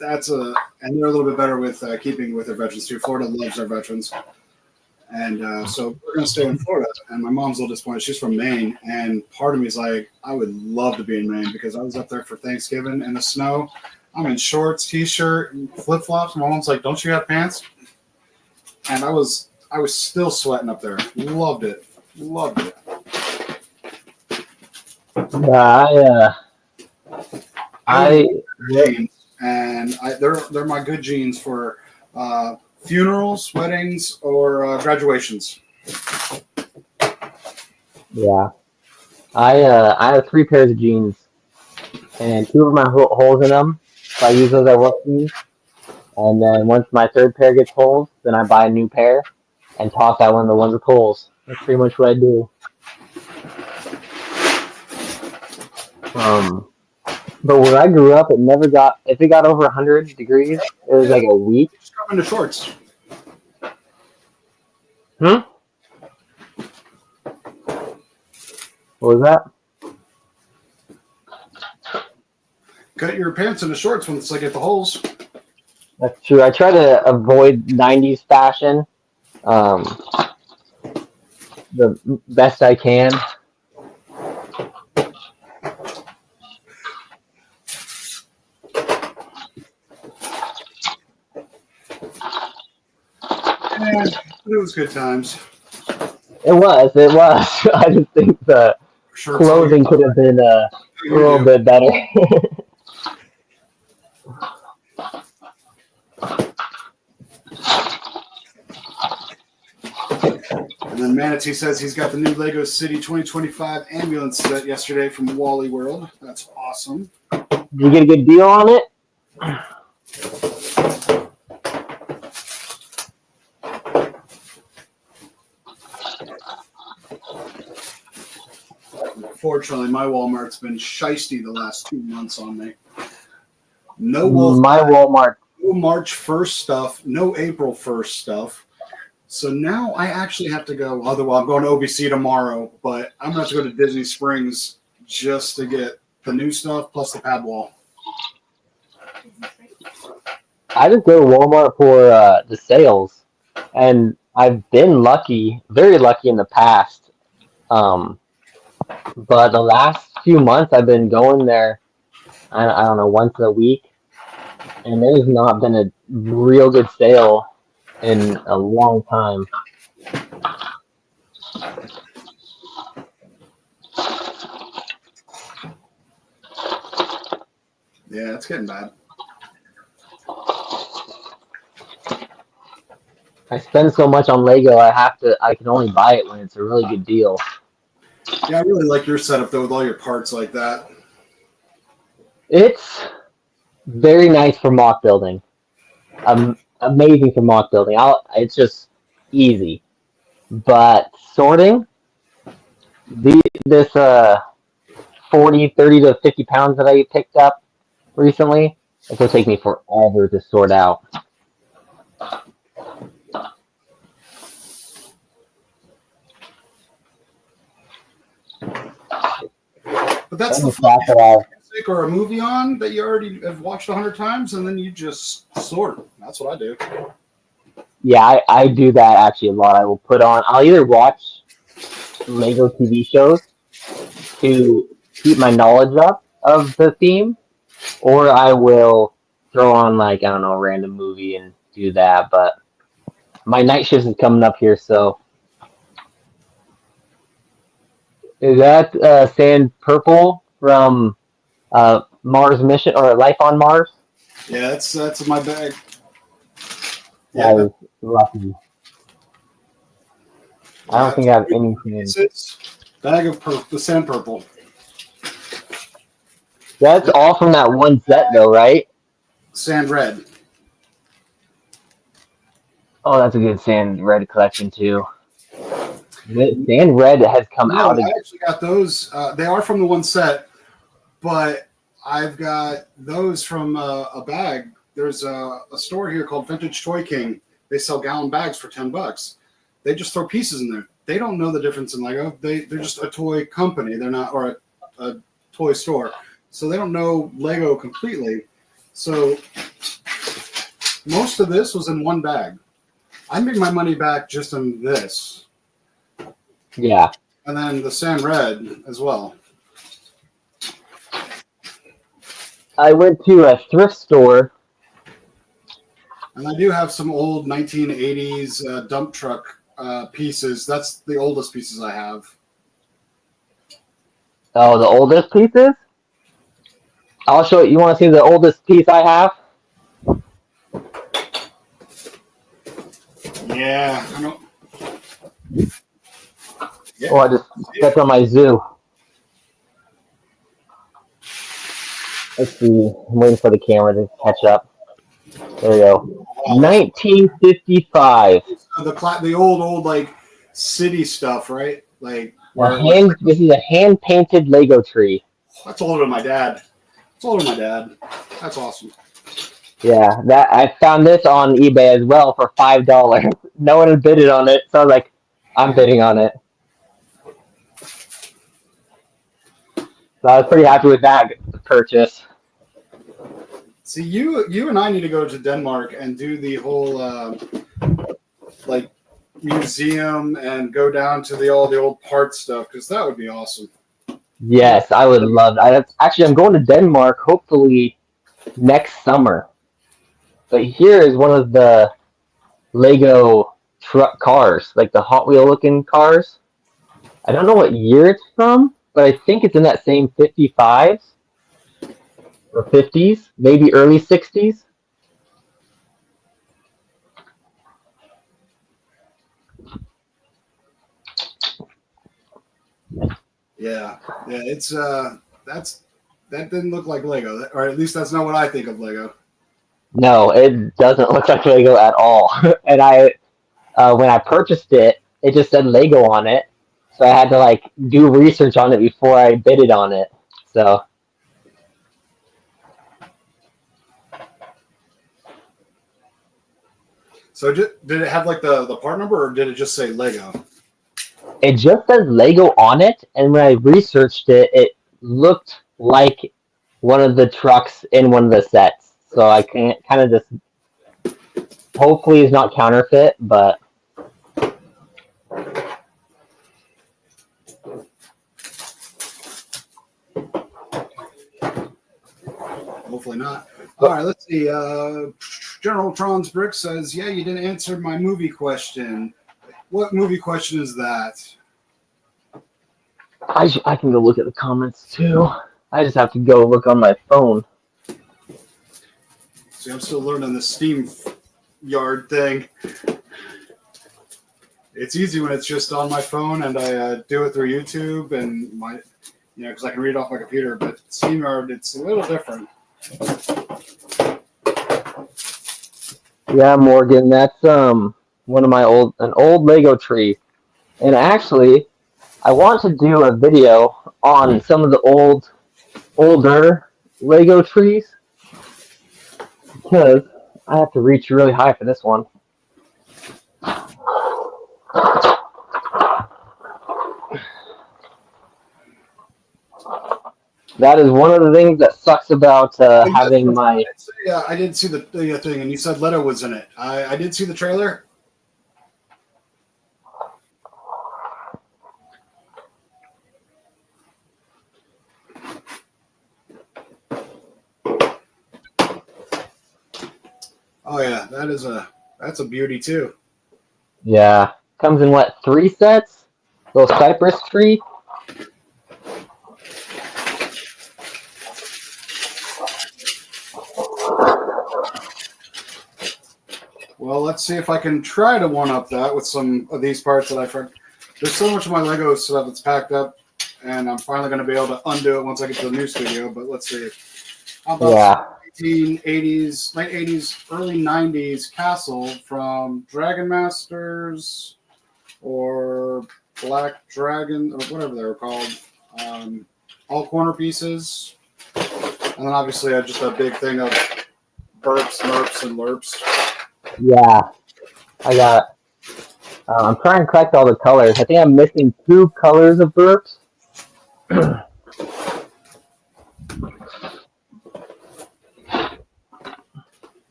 and they're a little bit better with keeping with their veterans too. Florida loves their veterans. And so we're going to stay in Florida. And my mom's a little disappointed. She's from Maine. And part of me is like, I would love to be in Maine because I was up there for Thanksgiving in the snow. I'm in shorts, T-shirt, and flip-flops. My mom's like, don't you have pants? And I was still sweating up there. Loved it. Yeah, I jeans. And they're my good jeans for funerals, weddings, or graduations. Yeah, I have 3 pairs of jeans, and 2 of them have holes in them. So I use those at work jeans, and then once my 3rd pair gets holes, then I buy a new pair and toss out one of the ones with holes. That's pretty much what I do. But when I grew up, if it got over 100 degrees, it was like a week. Just come into shorts. What was that? Cut your pants into shorts when it's like at the holes. That's true. I try to avoid 90s fashion the best I can. And it was good times. It was. I just think the clothing could have been a little bit better. And then Manatee says he's got the new Lego City 2025 ambulance set yesterday from Wally World. That's awesome. Did you get a good deal on it? Unfortunately, my Walmart's been shisty the last 2 months on me. No Walmart. No March 1st stuff, no April 1st stuff. So now I actually have to go. Otherwise, I'm going to OBC tomorrow, but I'm going to have to go to Disney Springs just to get the new stuff plus the pad wall. I just go to Walmart for the sales, and I've been lucky, very lucky in the past. But the last few months, I've been going there, I don't know, once a week, and there's not been a real good sale in a long time. Yeah, it's getting bad. I spend so much on Lego, I can only buy it when it's a really good deal. Yeah, I really like your setup though with all your parts like that. It's very nice for mock building. Amazing for mock building. It's just easy. But sorting, this 30 to 50 pounds that I picked up recently, it's going to take me forever to sort out. But that's the fun. Music or a movie on that you already have watched 100 times, and then you just sort. That's what I do. Yeah, I do that actually a lot. I'll either watch Lego TV shows to keep my knowledge up of the theme, or I will throw on a random movie and do that. But my night shift is coming up here, so. Is that sand purple from Mars mission or Life on Mars? Yeah, that's my bag. Yeah, I was lucky. I don't think I have anything. It's bag of the sand purple. That's all from that one set, though, right? Sand red. Oh, that's a good sand red collection too. Sand red has come out. I actually got those. They are from the one set, but I've got those from a bag. There's a store here called Vintage Toy King. They sell gallon bags for $10. They just throw pieces in there. They don't know the difference in Lego. They're just a toy company. They're not, or a toy store. So they don't know Lego completely. So most of this was in one bag. I made my money back just in this. Yeah. And then the Sam Red as well. I went to a thrift store. And I do have some old 1980s dump truck pieces. That's the oldest pieces I have. Oh, the oldest pieces? I'll show you. You want to see the oldest piece I have? Yeah, I don't. Yeah. Oh, I just stepped on my zoo. Let's see. I'm waiting for the camera to catch up. There we go. 1955. So the old like city stuff, right? Like This is a hand painted Lego tree. that's older than my dad. It's older than my dad. That's awesome. Yeah, that I found this on eBay as well for $5. No one had bidded on it, so I was like, I'm bidding on it. So I was pretty happy with that purchase. See, you and I need to go to Denmark and do the whole like museum and go down to all the old parts stuff because that would be awesome. Yes, I would love that. Actually, I'm going to Denmark hopefully next summer. But here is one of the Lego truck cars, like the Hot Wheel looking cars. I don't know what year it's from, but I think it's in that same 55s or 50s, maybe early 60s. Yeah, it's that didn't look like Lego, or at least that's not what I think of Lego. No, it doesn't look like Lego at all. And when I purchased it, it just said Lego on it, so I had to like do research on it before I bidded on it. So. So did it have like the part number, or did it just say Lego? It just says Lego on it, and when I researched it, it looked like one of the trucks in one of the sets. So I can't kind of just hopefully it's not counterfeit, but Hopefully not. All right, let's see. General Tron's Brick says, "Yeah, you didn't answer my movie question. What movie question is that?" I can go look at the comments too. I just have to go look on my phone. See, I'm still learning the Steam yard thing. It's easy when it's just on my phone and I do it through YouTube and because I can read off my computer. But SteamYard, it's a little different. Yeah, Morgan, that's one of my an old Lego tree, and actually, I want to do a video on some of the older Lego trees because I have to reach really high for this one. That is one of the things that sucks about having my. Yeah, I did see the thing, and you said Leto was in it. I did see the trailer. Oh yeah, that's a beauty too. Yeah, comes in what, 3 sets? Little cypress tree. Well, let's see if I can try to one-up that with some of these parts that I forgot. There's so much of my Lego stuff that's packed up, and I'm finally going to be able to undo it once I get to the new studio, but let's see. How about 1980s, late 80s, early 90s castle from Dragon Masters or Black Dragon, or whatever they were called. All corner pieces. And then obviously just a big thing of burps, merps, and lurps. Yeah, I got. I'm trying to collect all the colors. I think I'm missing 2 colors of burps.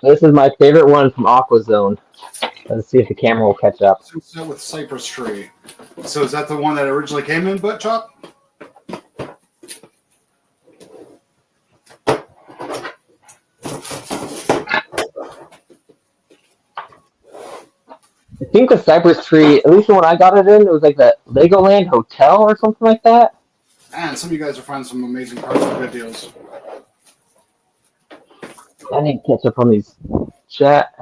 This is my favorite one from Aqua Zone. Let's see if the camera will catch up. Set with Cypress Tree. So is that the one that originally came in Butt Chop? I think the Cypress Tree, at least the one I got it in, it was like the Legoland Hotel or something like that. And some of you guys are finding some amazing parts and good deals. I need to catch up on these chat.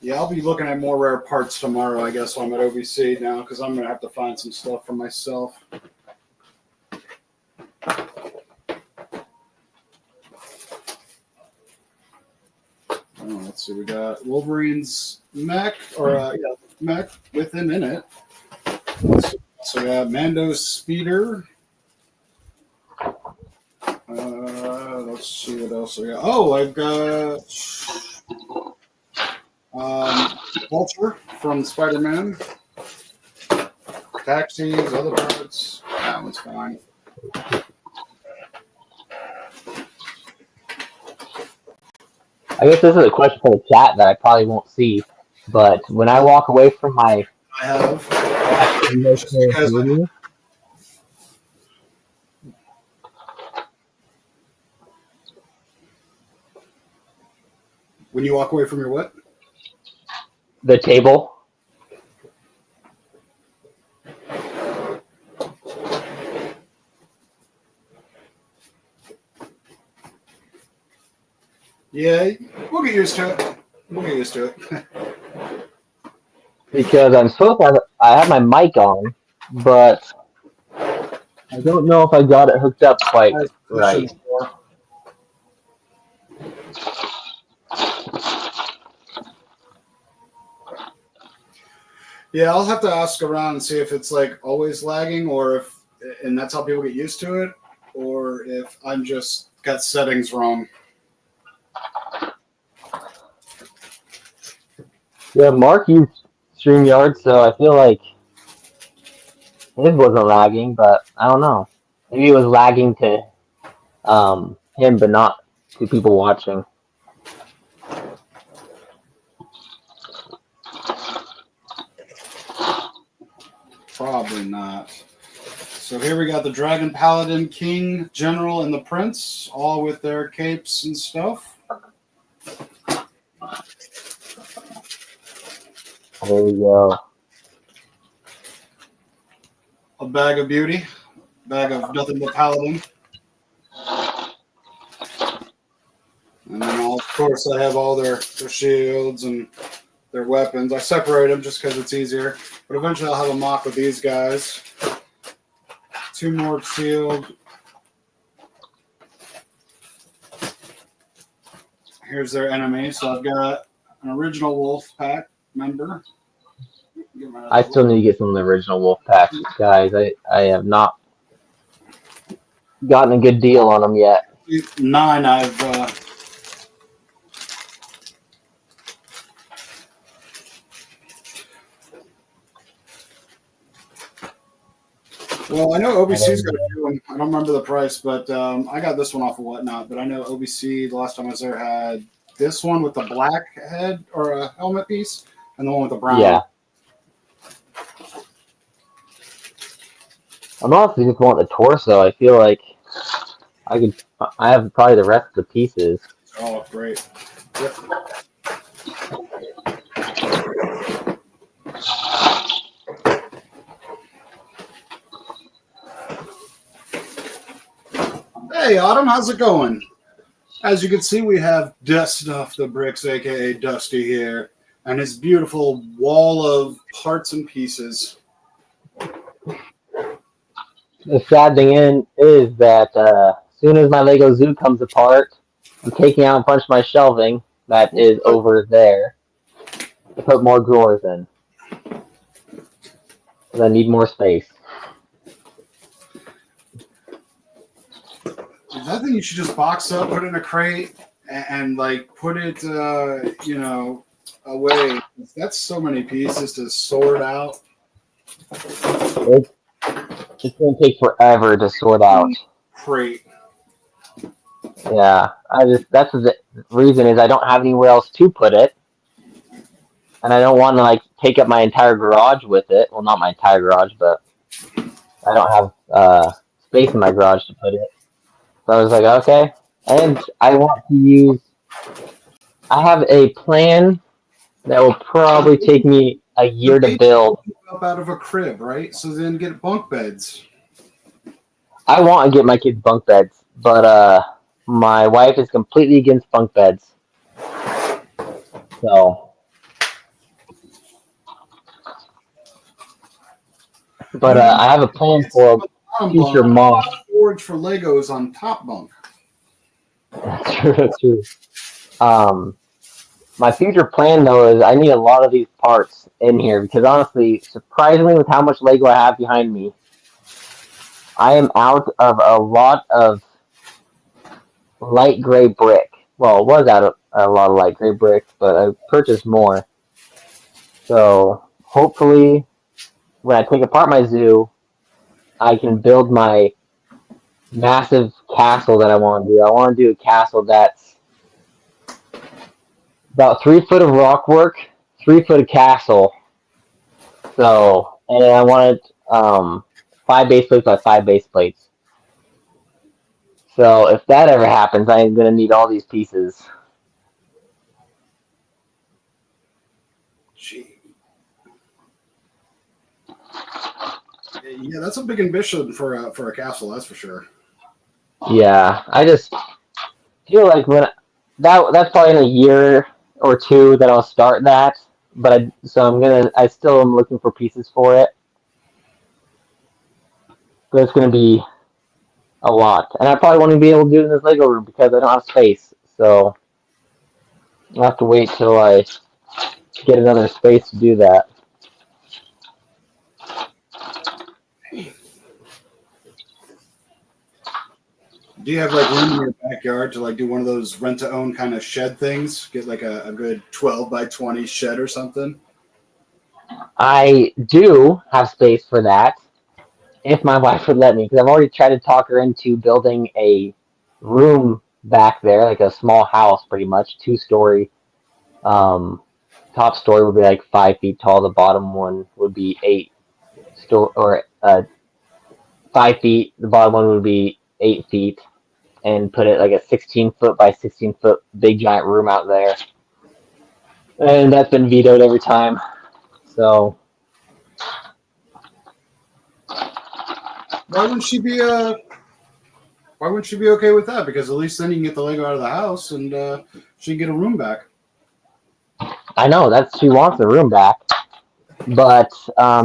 Yeah, I'll be looking at more rare parts tomorrow, I guess, when I'm at OBC now, because I'm going to have to find some stuff for myself. Let's see, we got Wolverine's mech, mech with him in it. So we got Mando's speeder. Let's see what else we got. Oh, I've got Vulture from Spider-Man. Taxis, other parts. That one's fine. I guess this is a question for the chat that I probably won't see, but when I walk away from my... I have. When you walk away from your what? The table. Yeah, we'll get used to it. Because I'm supposed to I have my mic on, but I don't know if I got it hooked up quite right. Yeah, I'll have to ask around and see if it's like always lagging, or if, and that's how people get used to it, or if I'm just got settings wrong. Yeah, Mark used StreamYard, so I feel like his wasn't lagging, but I don't know. Maybe it was lagging to him, but not to people watching. Probably not. So here we got the Dragon Paladin, King, General, and the Prince, all with their capes and stuff. There we go. A bag of beauty. Bag of nothing but Paladin. And then, of course, I have all their shields and their weapons. I separate them just because it's easier. But eventually I'll have a mock with these guys. 2 more sealed. Here's their enemy. So I've got an original wolf pack member. I still need to get some of the original wolf packs, guys. I have not gotten a good deal on them yet. 9 I've well, I know OBC's got a few one. I don't remember the price, but I got this one off of Whatnot. But I know OBC, the last time I was there, had this one with the black head or a helmet piece, and the one with the brown. Yeah. I'm honestly just want the torso. I feel like I have probably the rest of the pieces. Oh, great. Yep. Hey, Autumn, how's it going? As you can see, we have DustofftheBricks, aka Dusty, here, and his beautiful wall of parts and pieces. The sad thing is that as soon as my Lego Zoo comes apart, I'm taking out a bunch of my shelving that is over there to put more drawers in. Because I need more space. I think you should just box up, put it in a crate, and like put it, away. That's so many pieces to sort out. It's gonna take forever to sort out. Crate. Yeah, that's the reason is I don't have anywhere else to put it, and I don't want to like take up my entire garage with it. Well, not my entire garage, but I don't have space in my garage to put it. So I was like, okay, and I want to use. I have a plan that will probably take me a year to build. Up out of a crib, right? So then get bunk beds. I want to get my kids bunk beds, but my wife is completely against bunk beds. So, but I have a plan for future mom. Storage for Legos on top bunk. That's true. My future plan though is I need a lot of these parts in here because honestly, surprisingly, with how much Lego I have behind me, I am out of a lot of light gray brick. Well, it was out of a lot of light gray brick, but I purchased more. So hopefully, when I take apart my zoo, I can build my massive castle that I want to do. I want to do a castle that's about 3 foot of rock work, 3 foot of castle. So, and I wanted 5 base plates by 5 base plates. So if that ever happens, I'm gonna need all these pieces. Gee. Yeah, that's a big ambition for a castle, that's for sure. Yeah, I just feel like that's probably in a year or two that I'll start that. But I still am looking for pieces for it. But it's gonna be a lot, and I probably won't be able to do it in this Lego room because I don't have space. So I'll have to wait till I get another space to do that. Do you have like room in your backyard to like do one of those rent to own kind of shed things? Get like a good 12 by 20 shed or something? I do have space for that if my wife would let me, because I've already tried to talk her into building a room back there, like a small house, pretty much 2-story. Top story would be like 5 feet tall. The bottom one would be 5 feet. The bottom one would be 8 feet, and put it like a 16 foot by 16 foot big giant room out there. And that's been vetoed every time. So Why wouldn't she be okay with that? Because at least then you can get the Lego out of the house and she can get a room back. I know she wants the room back, but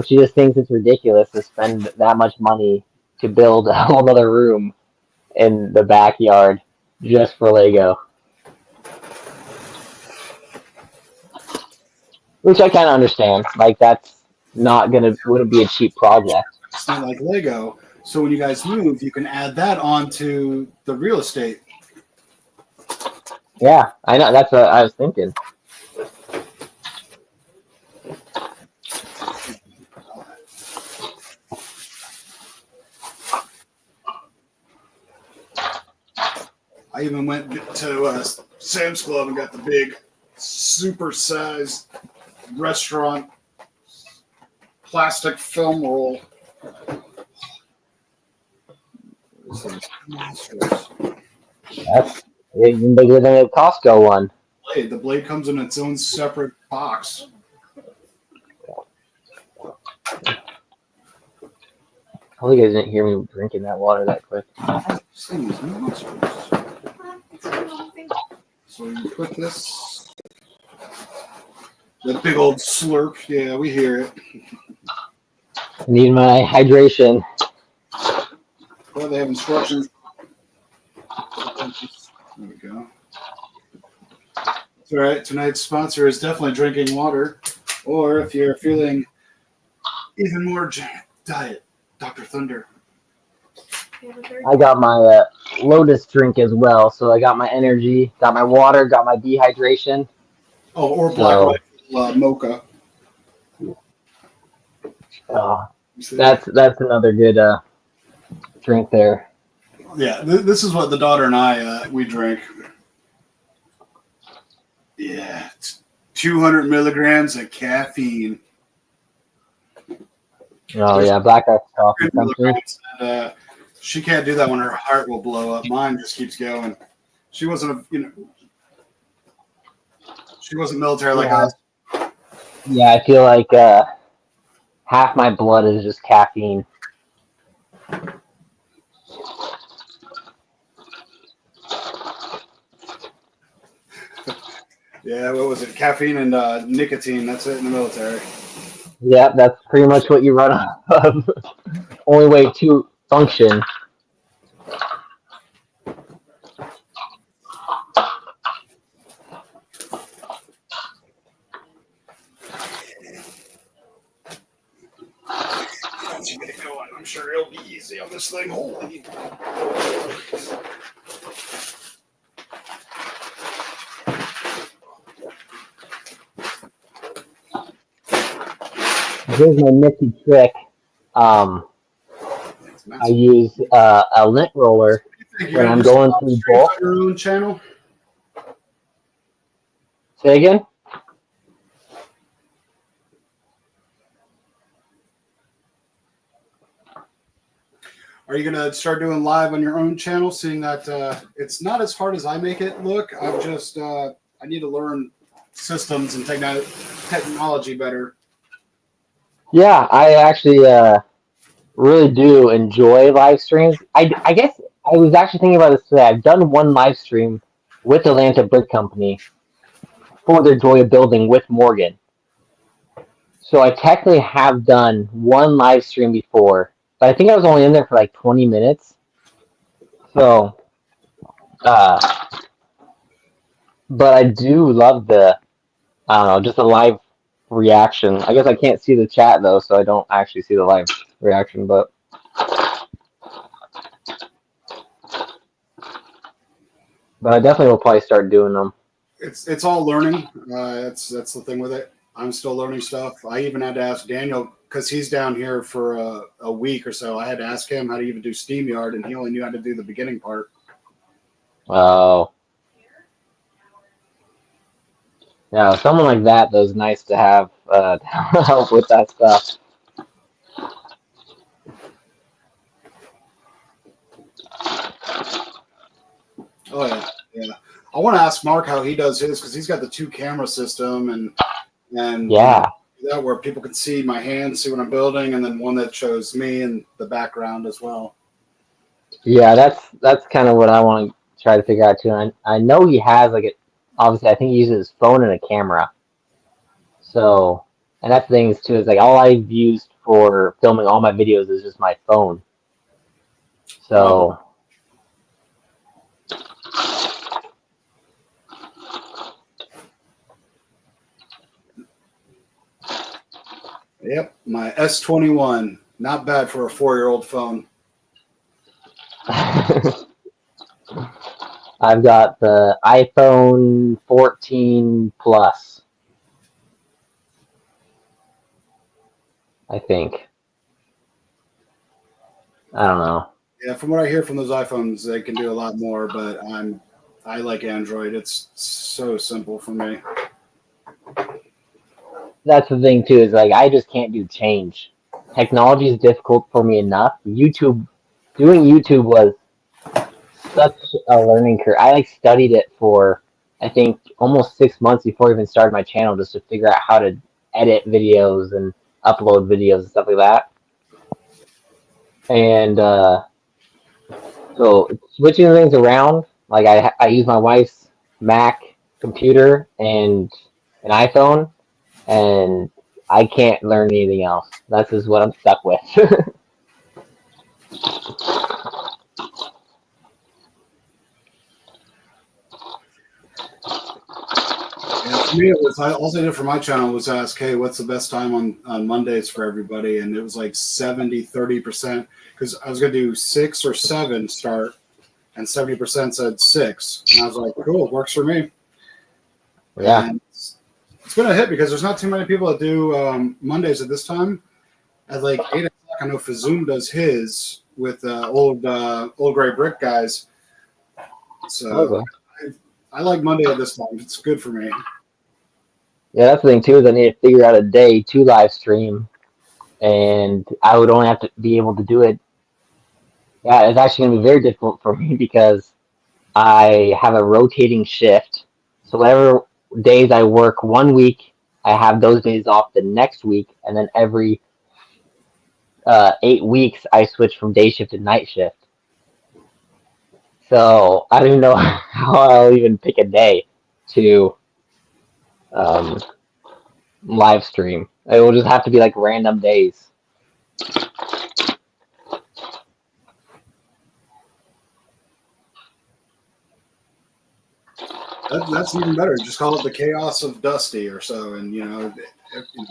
she just thinks it's ridiculous to spend that much money to build a whole other room in the backyard just for Lego. Which I kind of understand. Like that's wouldn't be a cheap project. It's not like Lego. So when you guys move, you can add that onto the real estate. Yeah, I know. That's what I was thinking. I even went to Sam's Club and got the big, super-sized restaurant plastic film roll. That's even bigger than a Costco one. The blade comes in its own separate box. Hopefully you guys didn't hear me drinking that water that quick. So you put this, that big old slurp. Yeah, we hear it. Need my hydration. Well, they have instructions. There we go. That's all right. Tonight's sponsor is definitely drinking water. Or if you're feeling even more diet, Dr. Thunder. I got my Lotus drink as well, so I got my energy, got my water, got my dehydration. Oh, or Black Rifle mocha. That's another good drink there. Yeah, this is what the daughter and I we drink. Yeah, it's 200 milligrams of caffeine. Oh yeah, black ice coffee company. And, she can't do that when her heart will blow up. Mine just keeps going. She wasn't, she wasn't military like us. Yeah, I feel like half my blood is just caffeine. Yeah, what was it? Caffeine and nicotine. That's it in the military. Yeah, that's pretty much what you run off of. Only way to function. Once you get it going, I'm sure it'll be easy on this thing. Holy. Here's my nifty trick. I use a lint roller when I'm going through bulk. Your own channel? Say again? Are you gonna start doing live on your own channel? Seeing that it's not as hard as I make it look. I've just I need to learn systems and technology better. Yeah, I actually really do enjoy live streams. I guess I was actually thinking about this today. I've done one live stream with Atlanta Brick Company for their Joy of Building with Morgan. So I technically have done one live stream before, but I think I was only in there for like 20 minutes. So, but I do love the, I don't know, just the live reaction. I guess I can't see the chat though, so I don't actually see the live reaction, but I definitely will probably start doing them. It's all learning. That's the thing with it. I'm still learning stuff. I even had to ask Daniel because he's down here for a week or so. I had to ask him how to even do SteamYard, and he only knew how to do the beginning part. Oh. Yeah, someone like that, though, is nice to have to help with that stuff. Oh yeah. I want to ask Mark how he does his because he's got the 2-camera system and Yeah, that where people can see my hands, see what I'm building, and then one that shows me in the background as well. yeah, that's kind of what I want to try to figure out too. And I know he has obviously I think he uses his phone and a camera. So, and that's the thing too is like all I've used for filming all my videos is just my phone. So. Yep, my S21. Not bad for a 4-year-old phone. I've got the iPhone 14 Plus, I think. I don't know. Yeah, from what I hear from those iPhones, they can do a lot more, but I like Android. It's so simple for me. That's the thing too, is like I just can't do change. Technology is difficult for me enough. Doing YouTube was such a learning curve. I studied it for I think almost 6 months before I even started my channel just to figure out how to edit videos and upload videos and stuff like that. And so switching things around, like I use my wife's Mac computer and an iPhone, and I can't learn anything else. That's just what I'm stuck with. Yeah, for me, all I did for my channel was ask, hey, what's the best time on Mondays for everybody? And it was like 30% because I was going to do 6 or 7 start, and 70% said 6. And I was like, cool, works for me. Yeah. And it's been a hit because there's not too many people that do Mondays at this time. At like 8 o'clock, I know Fazoom does his with old gray brick guys. So Okay. I like Monday at this time. It's good for me. Yeah, that's the thing too. Is I need to figure out a day to live stream, and I would only have to be able to do it. Yeah, it's actually going to be very difficult for me because I have a rotating shift. So whatever days I work one week, I have those days off the next week, and then every 8 weeks I switch from day shift to night shift. So I don't even know how I'll even pick a day to um, live stream. It will just have to be like random days. That's even better. Just call it the chaos of Dusty or so, and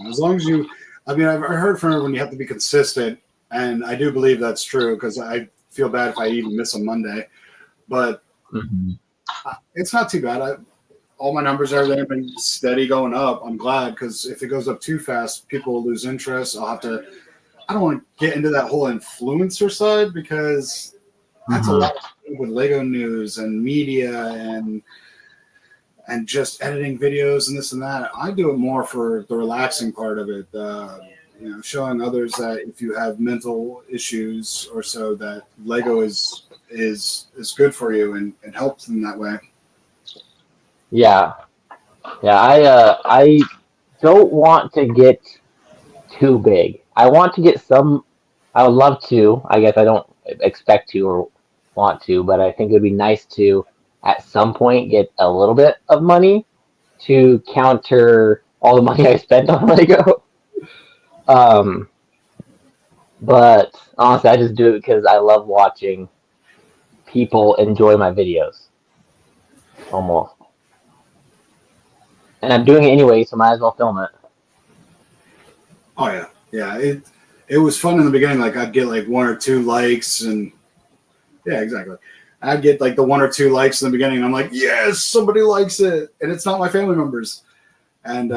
as long as you. I mean, I've heard from everyone you have to be consistent, and I do believe that's true because I feel bad if I even miss a Monday, but it's not too bad. All my numbers, everything have been steady going up. I'm glad because if it goes up too fast, people will lose interest. I'll have to. I don't want to get into that whole influencer side because that's a lot with Lego news and media and just editing videos and this and that. I do it more for the relaxing part of it. Showing others that if you have mental issues or so, that Lego is good for you and helps in that way. Yeah, yeah. I don't want to get too big. I want to get some. I would love to. I guess I don't expect to or want to, but I think it would be nice to at some point get a little bit of money to counter all the money I spent on Lego. Um, but honestly, I just do it because I love watching people enjoy my videos. Almost. And I'm doing it anyway, so might as well film it. Oh yeah. It was fun in the beginning. Like I'd get like 1 or 2 likes, and yeah, exactly. I'd get like the 1 or 2 likes in the beginning, and I'm like, yes, somebody likes it, and it's not my family members. And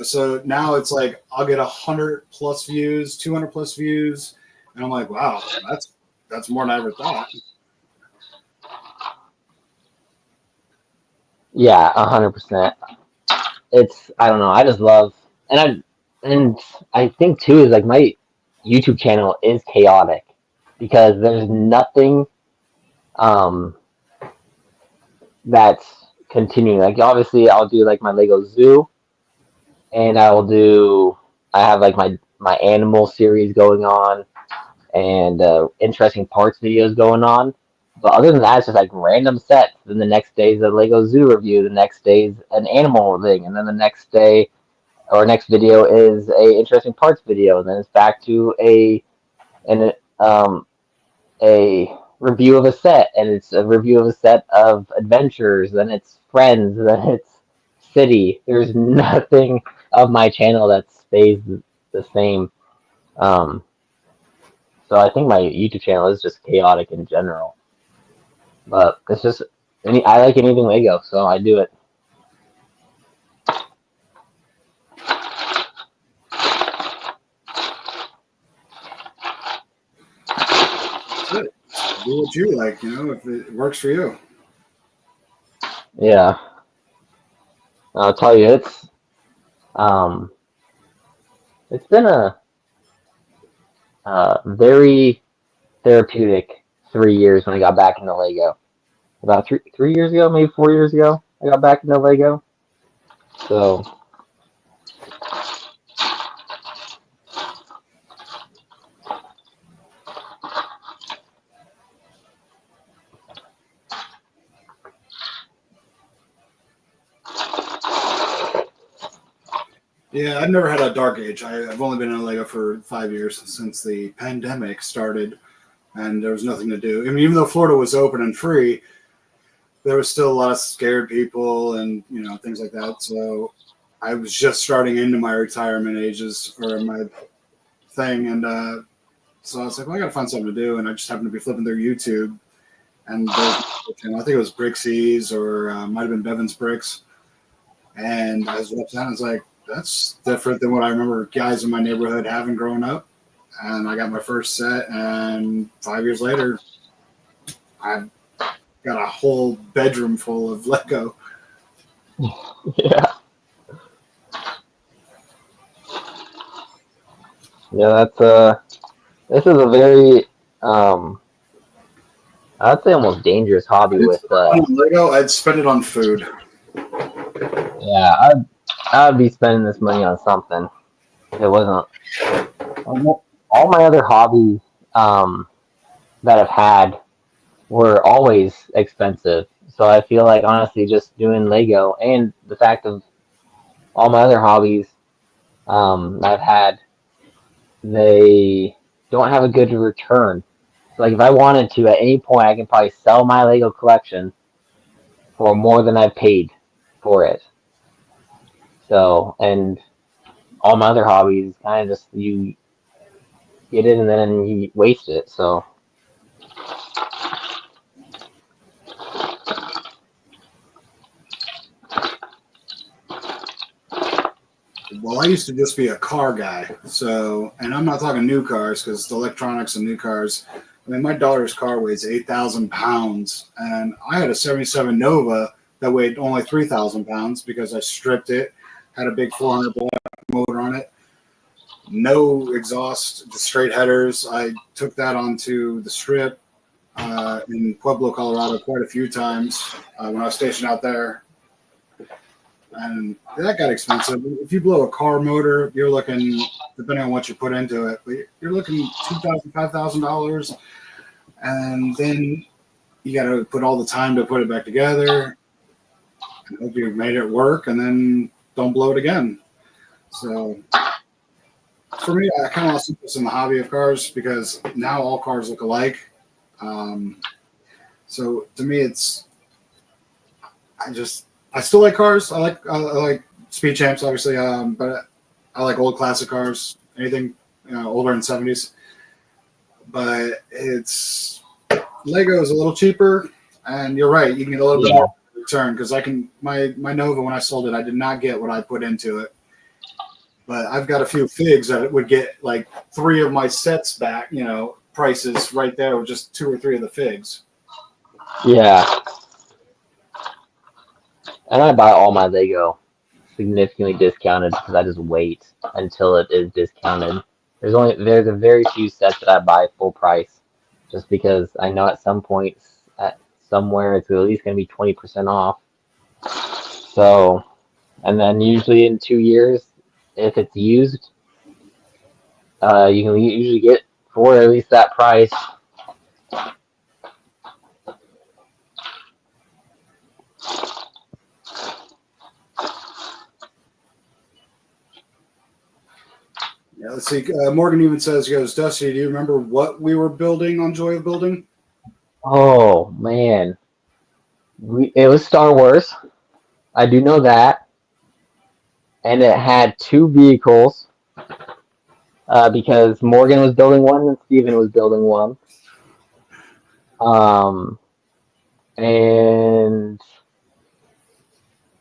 so now it's like I'll get 100+ views, 200+ views, and I'm like, wow, that's more than I ever thought. Yeah, 100%. It's I don't know. I just love and I think too is like my YouTube channel is chaotic because there's nothing um that's continuing. Like obviously I'll do like my Lego Zoo and I have like my animal series going on and interesting parts videos going on. But other than that, it's just like random sets. Then the next day is a Lego Zoo review. The next day is an animal thing, and then the next day or next video is a interesting parts video. And then it's back to an a review of a set, and it's a review of a set of adventures. Then it's friends. Then it's city. There's nothing of my channel that stays the same. Um, so I think my YouTube channel is just chaotic in general. But it's just I like anything Lego, so I do it. Good. Do what you like, if it works for you. Yeah, I'll tell you, it's been a very therapeutic 3 years when I got back into Lego. About 3 years ago, maybe 4 years ago, I got back into Lego. So Yeah, I've never had a dark age. I've only been in Lego for 5 years since the pandemic started, and there was nothing to do. I mean, even though Florida was open and free, there was still a lot of scared people and things like that. So I was just starting into my retirement ages or my thing, and so I was like, well, I got to find something to do, and I just happened to be flipping through YouTube, and I think it was Brixies or might have been Bevan's Bricks, and I was watching that, and I was like, that's different than what I remember guys in my neighborhood having growing up. and I got my first set, and 5 years later, I've got a whole bedroom full of Lego. Yeah. Yeah, this is a very I'd say almost dangerous hobby with Lego, I'd spend it on food. yeah, I'd be spending this money on something if it wasn't all my other hobbies that I've had were always expensive. So I feel like honestly just doing Lego and the fact of all my other hobbies I've had, they don't have a good return. So like if I wanted to at any point I can probably sell my Lego collection for more than I've paid for it. So and all my other hobbies kind of just you get it and then you waste it. So Well, I used to just be a car guy. So, and I'm not talking new cars because the electronics and new cars. I mean, my daughter's car weighs 8,000 pounds, and I had a 77 Nova that weighed only 3,000 pounds because I stripped it, had a big 400 volt motor on it, no exhaust, just straight headers. I took that onto the strip in Pueblo, Colorado, quite a few times when I was stationed out there. And that got expensive. If you blow a car motor, you're looking, depending on what you put into it, but you're looking $2,000, $5,000. And then you got to put all the time to put it back together. And hope you made it work, and then don't blow it again. So for me, I kind of lost interest in the hobby of cars because now all cars look alike. So to me, I still like cars. I like speed champs, obviously, but I like old classic cars, anything older than 70s. But Lego is a little cheaper, and you're right. You can get a little bit more return because my Nova, when I sold it, I did not get what I put into it. But I've got a few figs that would get like 3 of my sets back, prices right there with just 2 or 3 of the figs. yeah. And I buy all my Lego significantly discounted because I just wait until it is discounted. There's a very few sets that I buy full price, just because I know at some point somewhere it's at least going to be 20% off. So, and then usually in 2 years, if it's used, you can usually get for at least that price. Yeah, let's see. Morgan even says, he goes, Dusty, do you remember what we were building on Joy of Building? Oh man, it was Star Wars. I do know that, and it had 2 vehicles because Morgan was building one and Steven was building one. And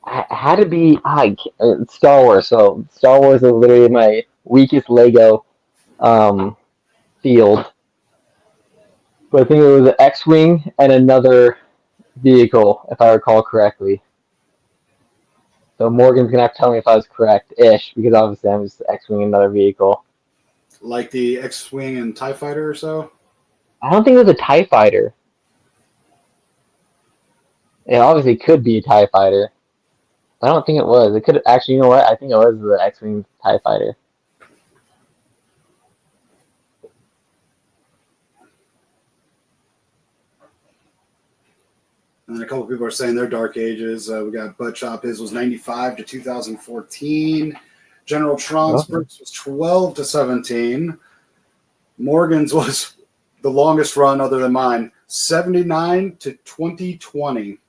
I had to be Star Wars. So Star Wars is literally my weakest Lego field. But I think it was an X-wing and another vehicle, if I recall correctly. So Morgan's gonna have to tell me if I was correct-ish, because obviously I'm just X-wing and another vehicle. Like the X-wing and TIE Fighter or so? I don't think it was a TIE Fighter. It obviously could be a TIE Fighter. I don't think it was. It could actually, you know what? I think it was the X-wing TIE Fighter. And a couple of people are saying they're dark ages. We got Bud Chop. His was 95 to 2014. General Tron's Bricks was 12 to 17. Morgan's was the longest run other than mine, 79 to 2020.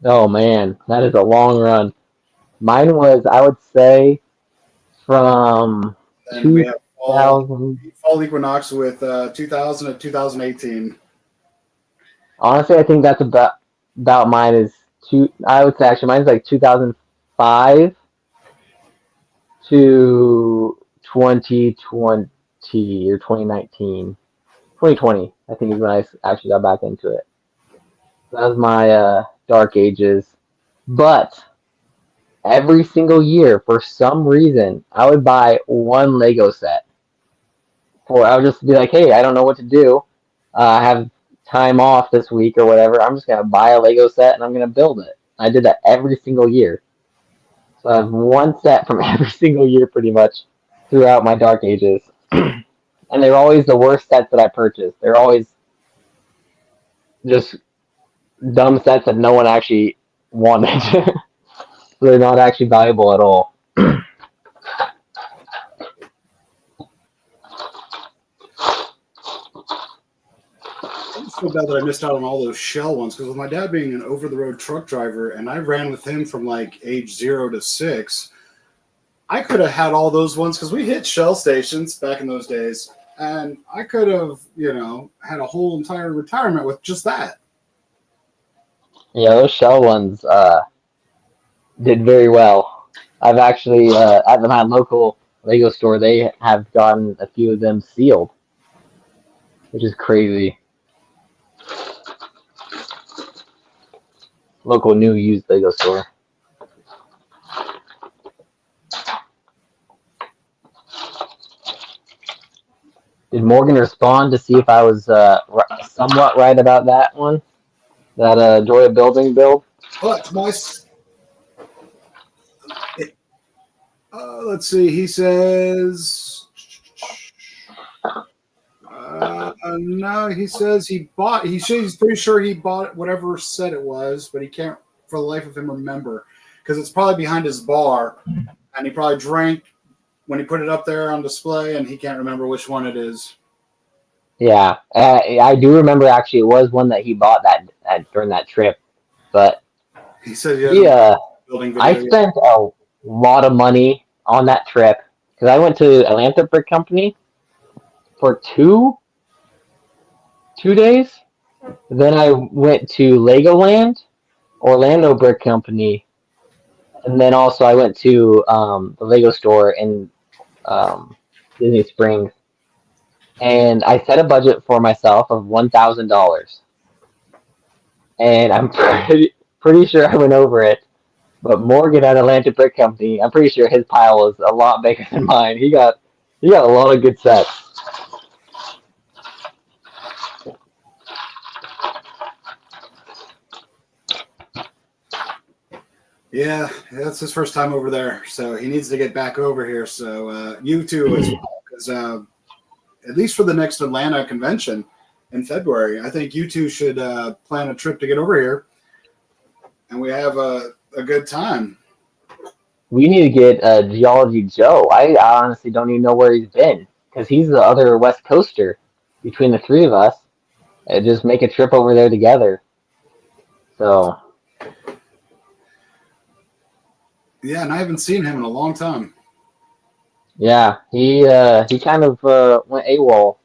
Oh man, that is a long run. Mine was, I would say, from Then we have 2000. fall equinox with 2000 to 2018. Honestly, I think that's about mine is I would say actually mine's like 2005 to 2020. or 2019. 2020, I think, is when I actually got back into it. That was my Dark Ages. But every single year, for some reason, I would buy one Lego set. I would just be like, hey, I don't know what to do. I have time off this week or whatever. I'm just going to buy a Lego set and I'm going to build it. I did that every single year. So I have one set from every single year pretty much throughout my Dark Ages. And they're always the worst sets that I purchased. They're always just dumb sets that no one actually wanted. So they're not actually valuable at all. I just feel bad that I missed out on all those shell ones because with my dad being an over-the-road truck driver and I ran with him from like age 0 to 6, I could have had all those ones because we hit Shell stations back in those days, and I could have, had a whole entire retirement with just that. Yeah, those shell ones did very well. I've actually, at my local Lego store, they have gotten a few of them sealed, which is crazy. Local new used Lego store. Did Morgan respond to see if I was somewhat right about that one? That Joy of Building build? But let's see. He says, no. He says he bought. He's pretty sure he bought whatever set it was, but he can't for the life of him remember because it's probably behind his bar, and he probably drank when he put it up there on display, and he can't remember which one it is. Yeah, I do remember actually it was one that he bought that during that trip, but He said, building video. I spent a lot of money on that trip because I went to Atlanta Brick Company for two days. Then I went to Legoland, Orlando Brick Company, and then also I went to the Lego store in Disney Springs. And I set a budget for myself of $1,000, and I'm pretty sure I went over it. But Morgan at Atlanta Brick Company, I'm pretty sure his pile was a lot bigger than mine. He got a lot of good sets. Yeah, that's his first time over there, so he needs to get back over here. So you too as well, because at least for the next Atlanta convention in February, I think you two should plan a trip to get over here, and we have a good time. We need to get Geology Joe. I honestly don't even know where he's been because he's the other West Coaster between the three of us. Just make a trip over there together. So. Yeah, and I haven't seen him in a long time. Yeah, he kind of went AWOL.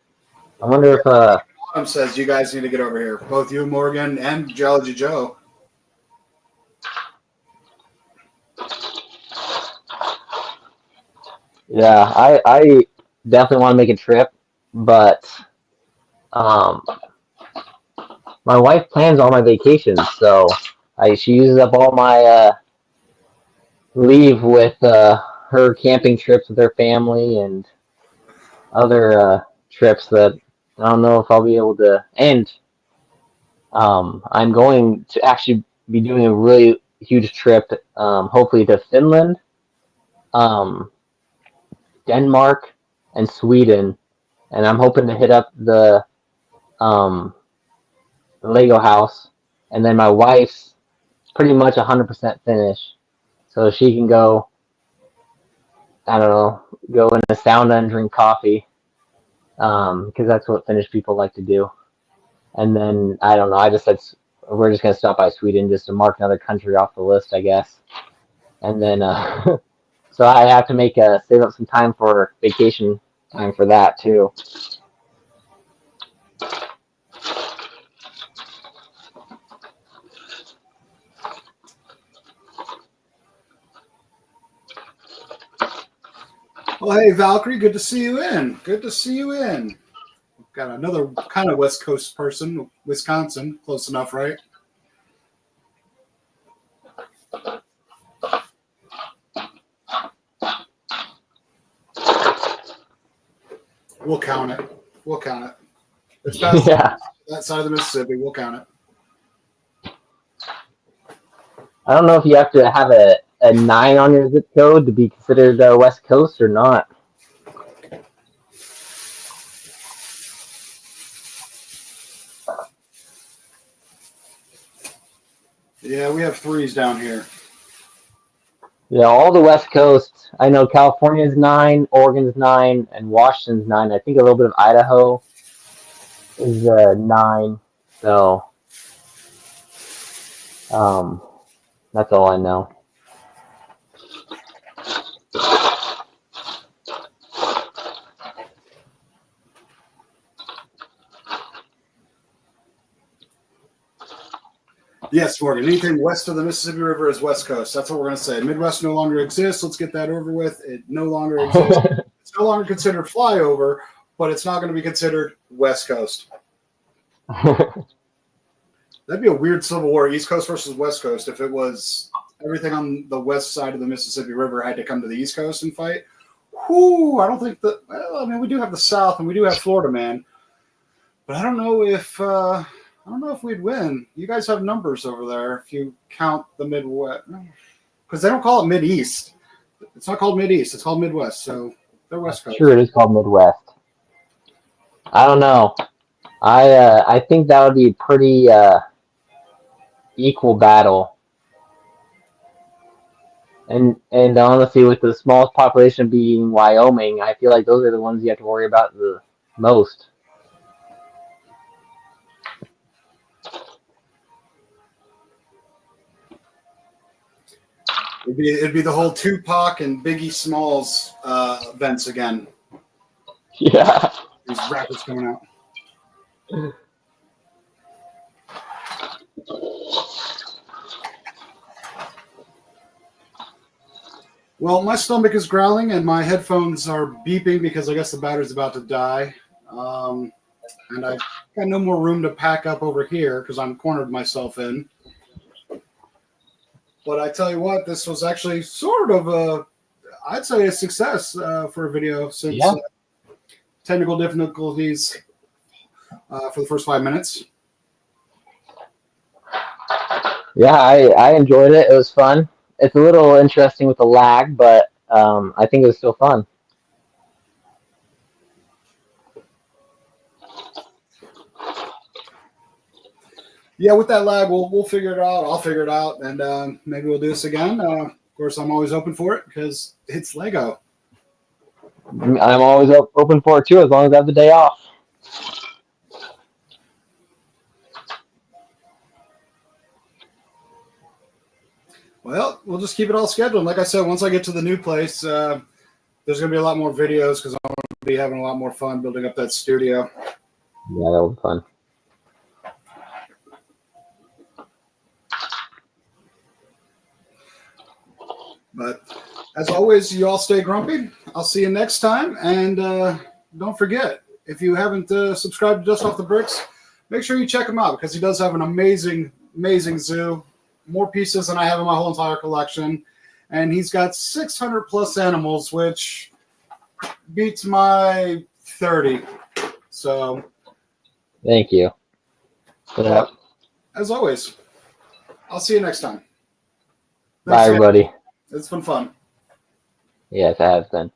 I wonder if Adam says you guys need to get over here, both you, Morgan, and Geology Joe. Yeah, I definitely want to make a trip, but my wife plans all my vacations, so she uses up all my leave with her camping trips with her family and other trips that I don't know if I'll be able to. And I'm going to actually be doing a really huge trip, hopefully to Finland, Denmark, and Sweden, and I'm hoping to hit up the Lego house, and then my wife's pretty much 100% finished, so she can go. I don't know, go in a sauna and drink coffee, because that's what Finnish people like to do. And then I don't know. I just said we're just gonna stop by Sweden just to mark another country off the list, I guess. And then so I have to save up some time for vacation time for that too. Well, hey, Valkyrie, good to see you in. Good to see you in. We've got another kind of West Coast person, Wisconsin. Close enough, right? We'll count it. We'll count it. It's past that side of the Mississippi. We'll count it. I don't know if you have to have a 9 on your zip code to be considered West Coast or not. Yeah, we have 3s down here. Yeah, all the West Coast. I know California's 9, Oregon's 9, and Washington's 9. I think a little bit of Idaho is 9. So, that's all I know. Yes, Morgan. Anything west of the Mississippi River is West Coast. That's what we're going to say. Midwest no longer exists. Let's get that over with. It no longer exists. It's no longer considered flyover, but it's not going to be considered West Coast. That'd be a weird civil war, East Coast versus West Coast, if it was everything on the west side of the Mississippi River had to come to the East Coast and fight. Whoo, I don't think that. Well, I mean, we do have the South and we do have Florida, man. But I don't know if we'd win. You guys have numbers over there if you count the Midwest, because they don't call it Mid-East. It's not called Mid-East. It's called Midwest. So they're West Coast. Sure, it is called Midwest. I don't know. I think that would be a pretty equal battle. And honestly, with the smallest population being Wyoming, I feel like those are the ones you have to worry about the most. It'd be the whole Tupac and Biggie Smalls events again. Yeah. These rappers coming out. Well, my stomach is growling and my headphones are beeping because I guess the battery's about to die. And I've got no more room to pack up over here because I'm cornered myself in. But I tell you what, this was actually sort of I'd say a success for a video since technical difficulties for the first 5 minutes. Yeah, I enjoyed it. It was fun. It's a little interesting with the lag, but I think it was still fun. Yeah, with that lag, we'll figure it out. I'll figure it out, and maybe we'll do this again. Of course, I'm always open for it because it's Lego. I'm always open for it too, as long as I have the day off. Well, we'll just keep it all scheduled. Like I said, once I get to the new place, there's going to be a lot more videos because I'm going to be having a lot more fun building up that studio. Yeah, that was fun. But as always, you all stay grumpy. I'll see you next time. And don't forget, if you haven't subscribed to Dust Off the Bricks, make sure you check him out because he does have an amazing, amazing zoo. More pieces than I have in my whole entire collection. And he's got 600 plus animals, which beats my 30. So. Thank you. Yeah. As always, I'll see you next time. Bye, everybody. It's been fun. Yes, it has been.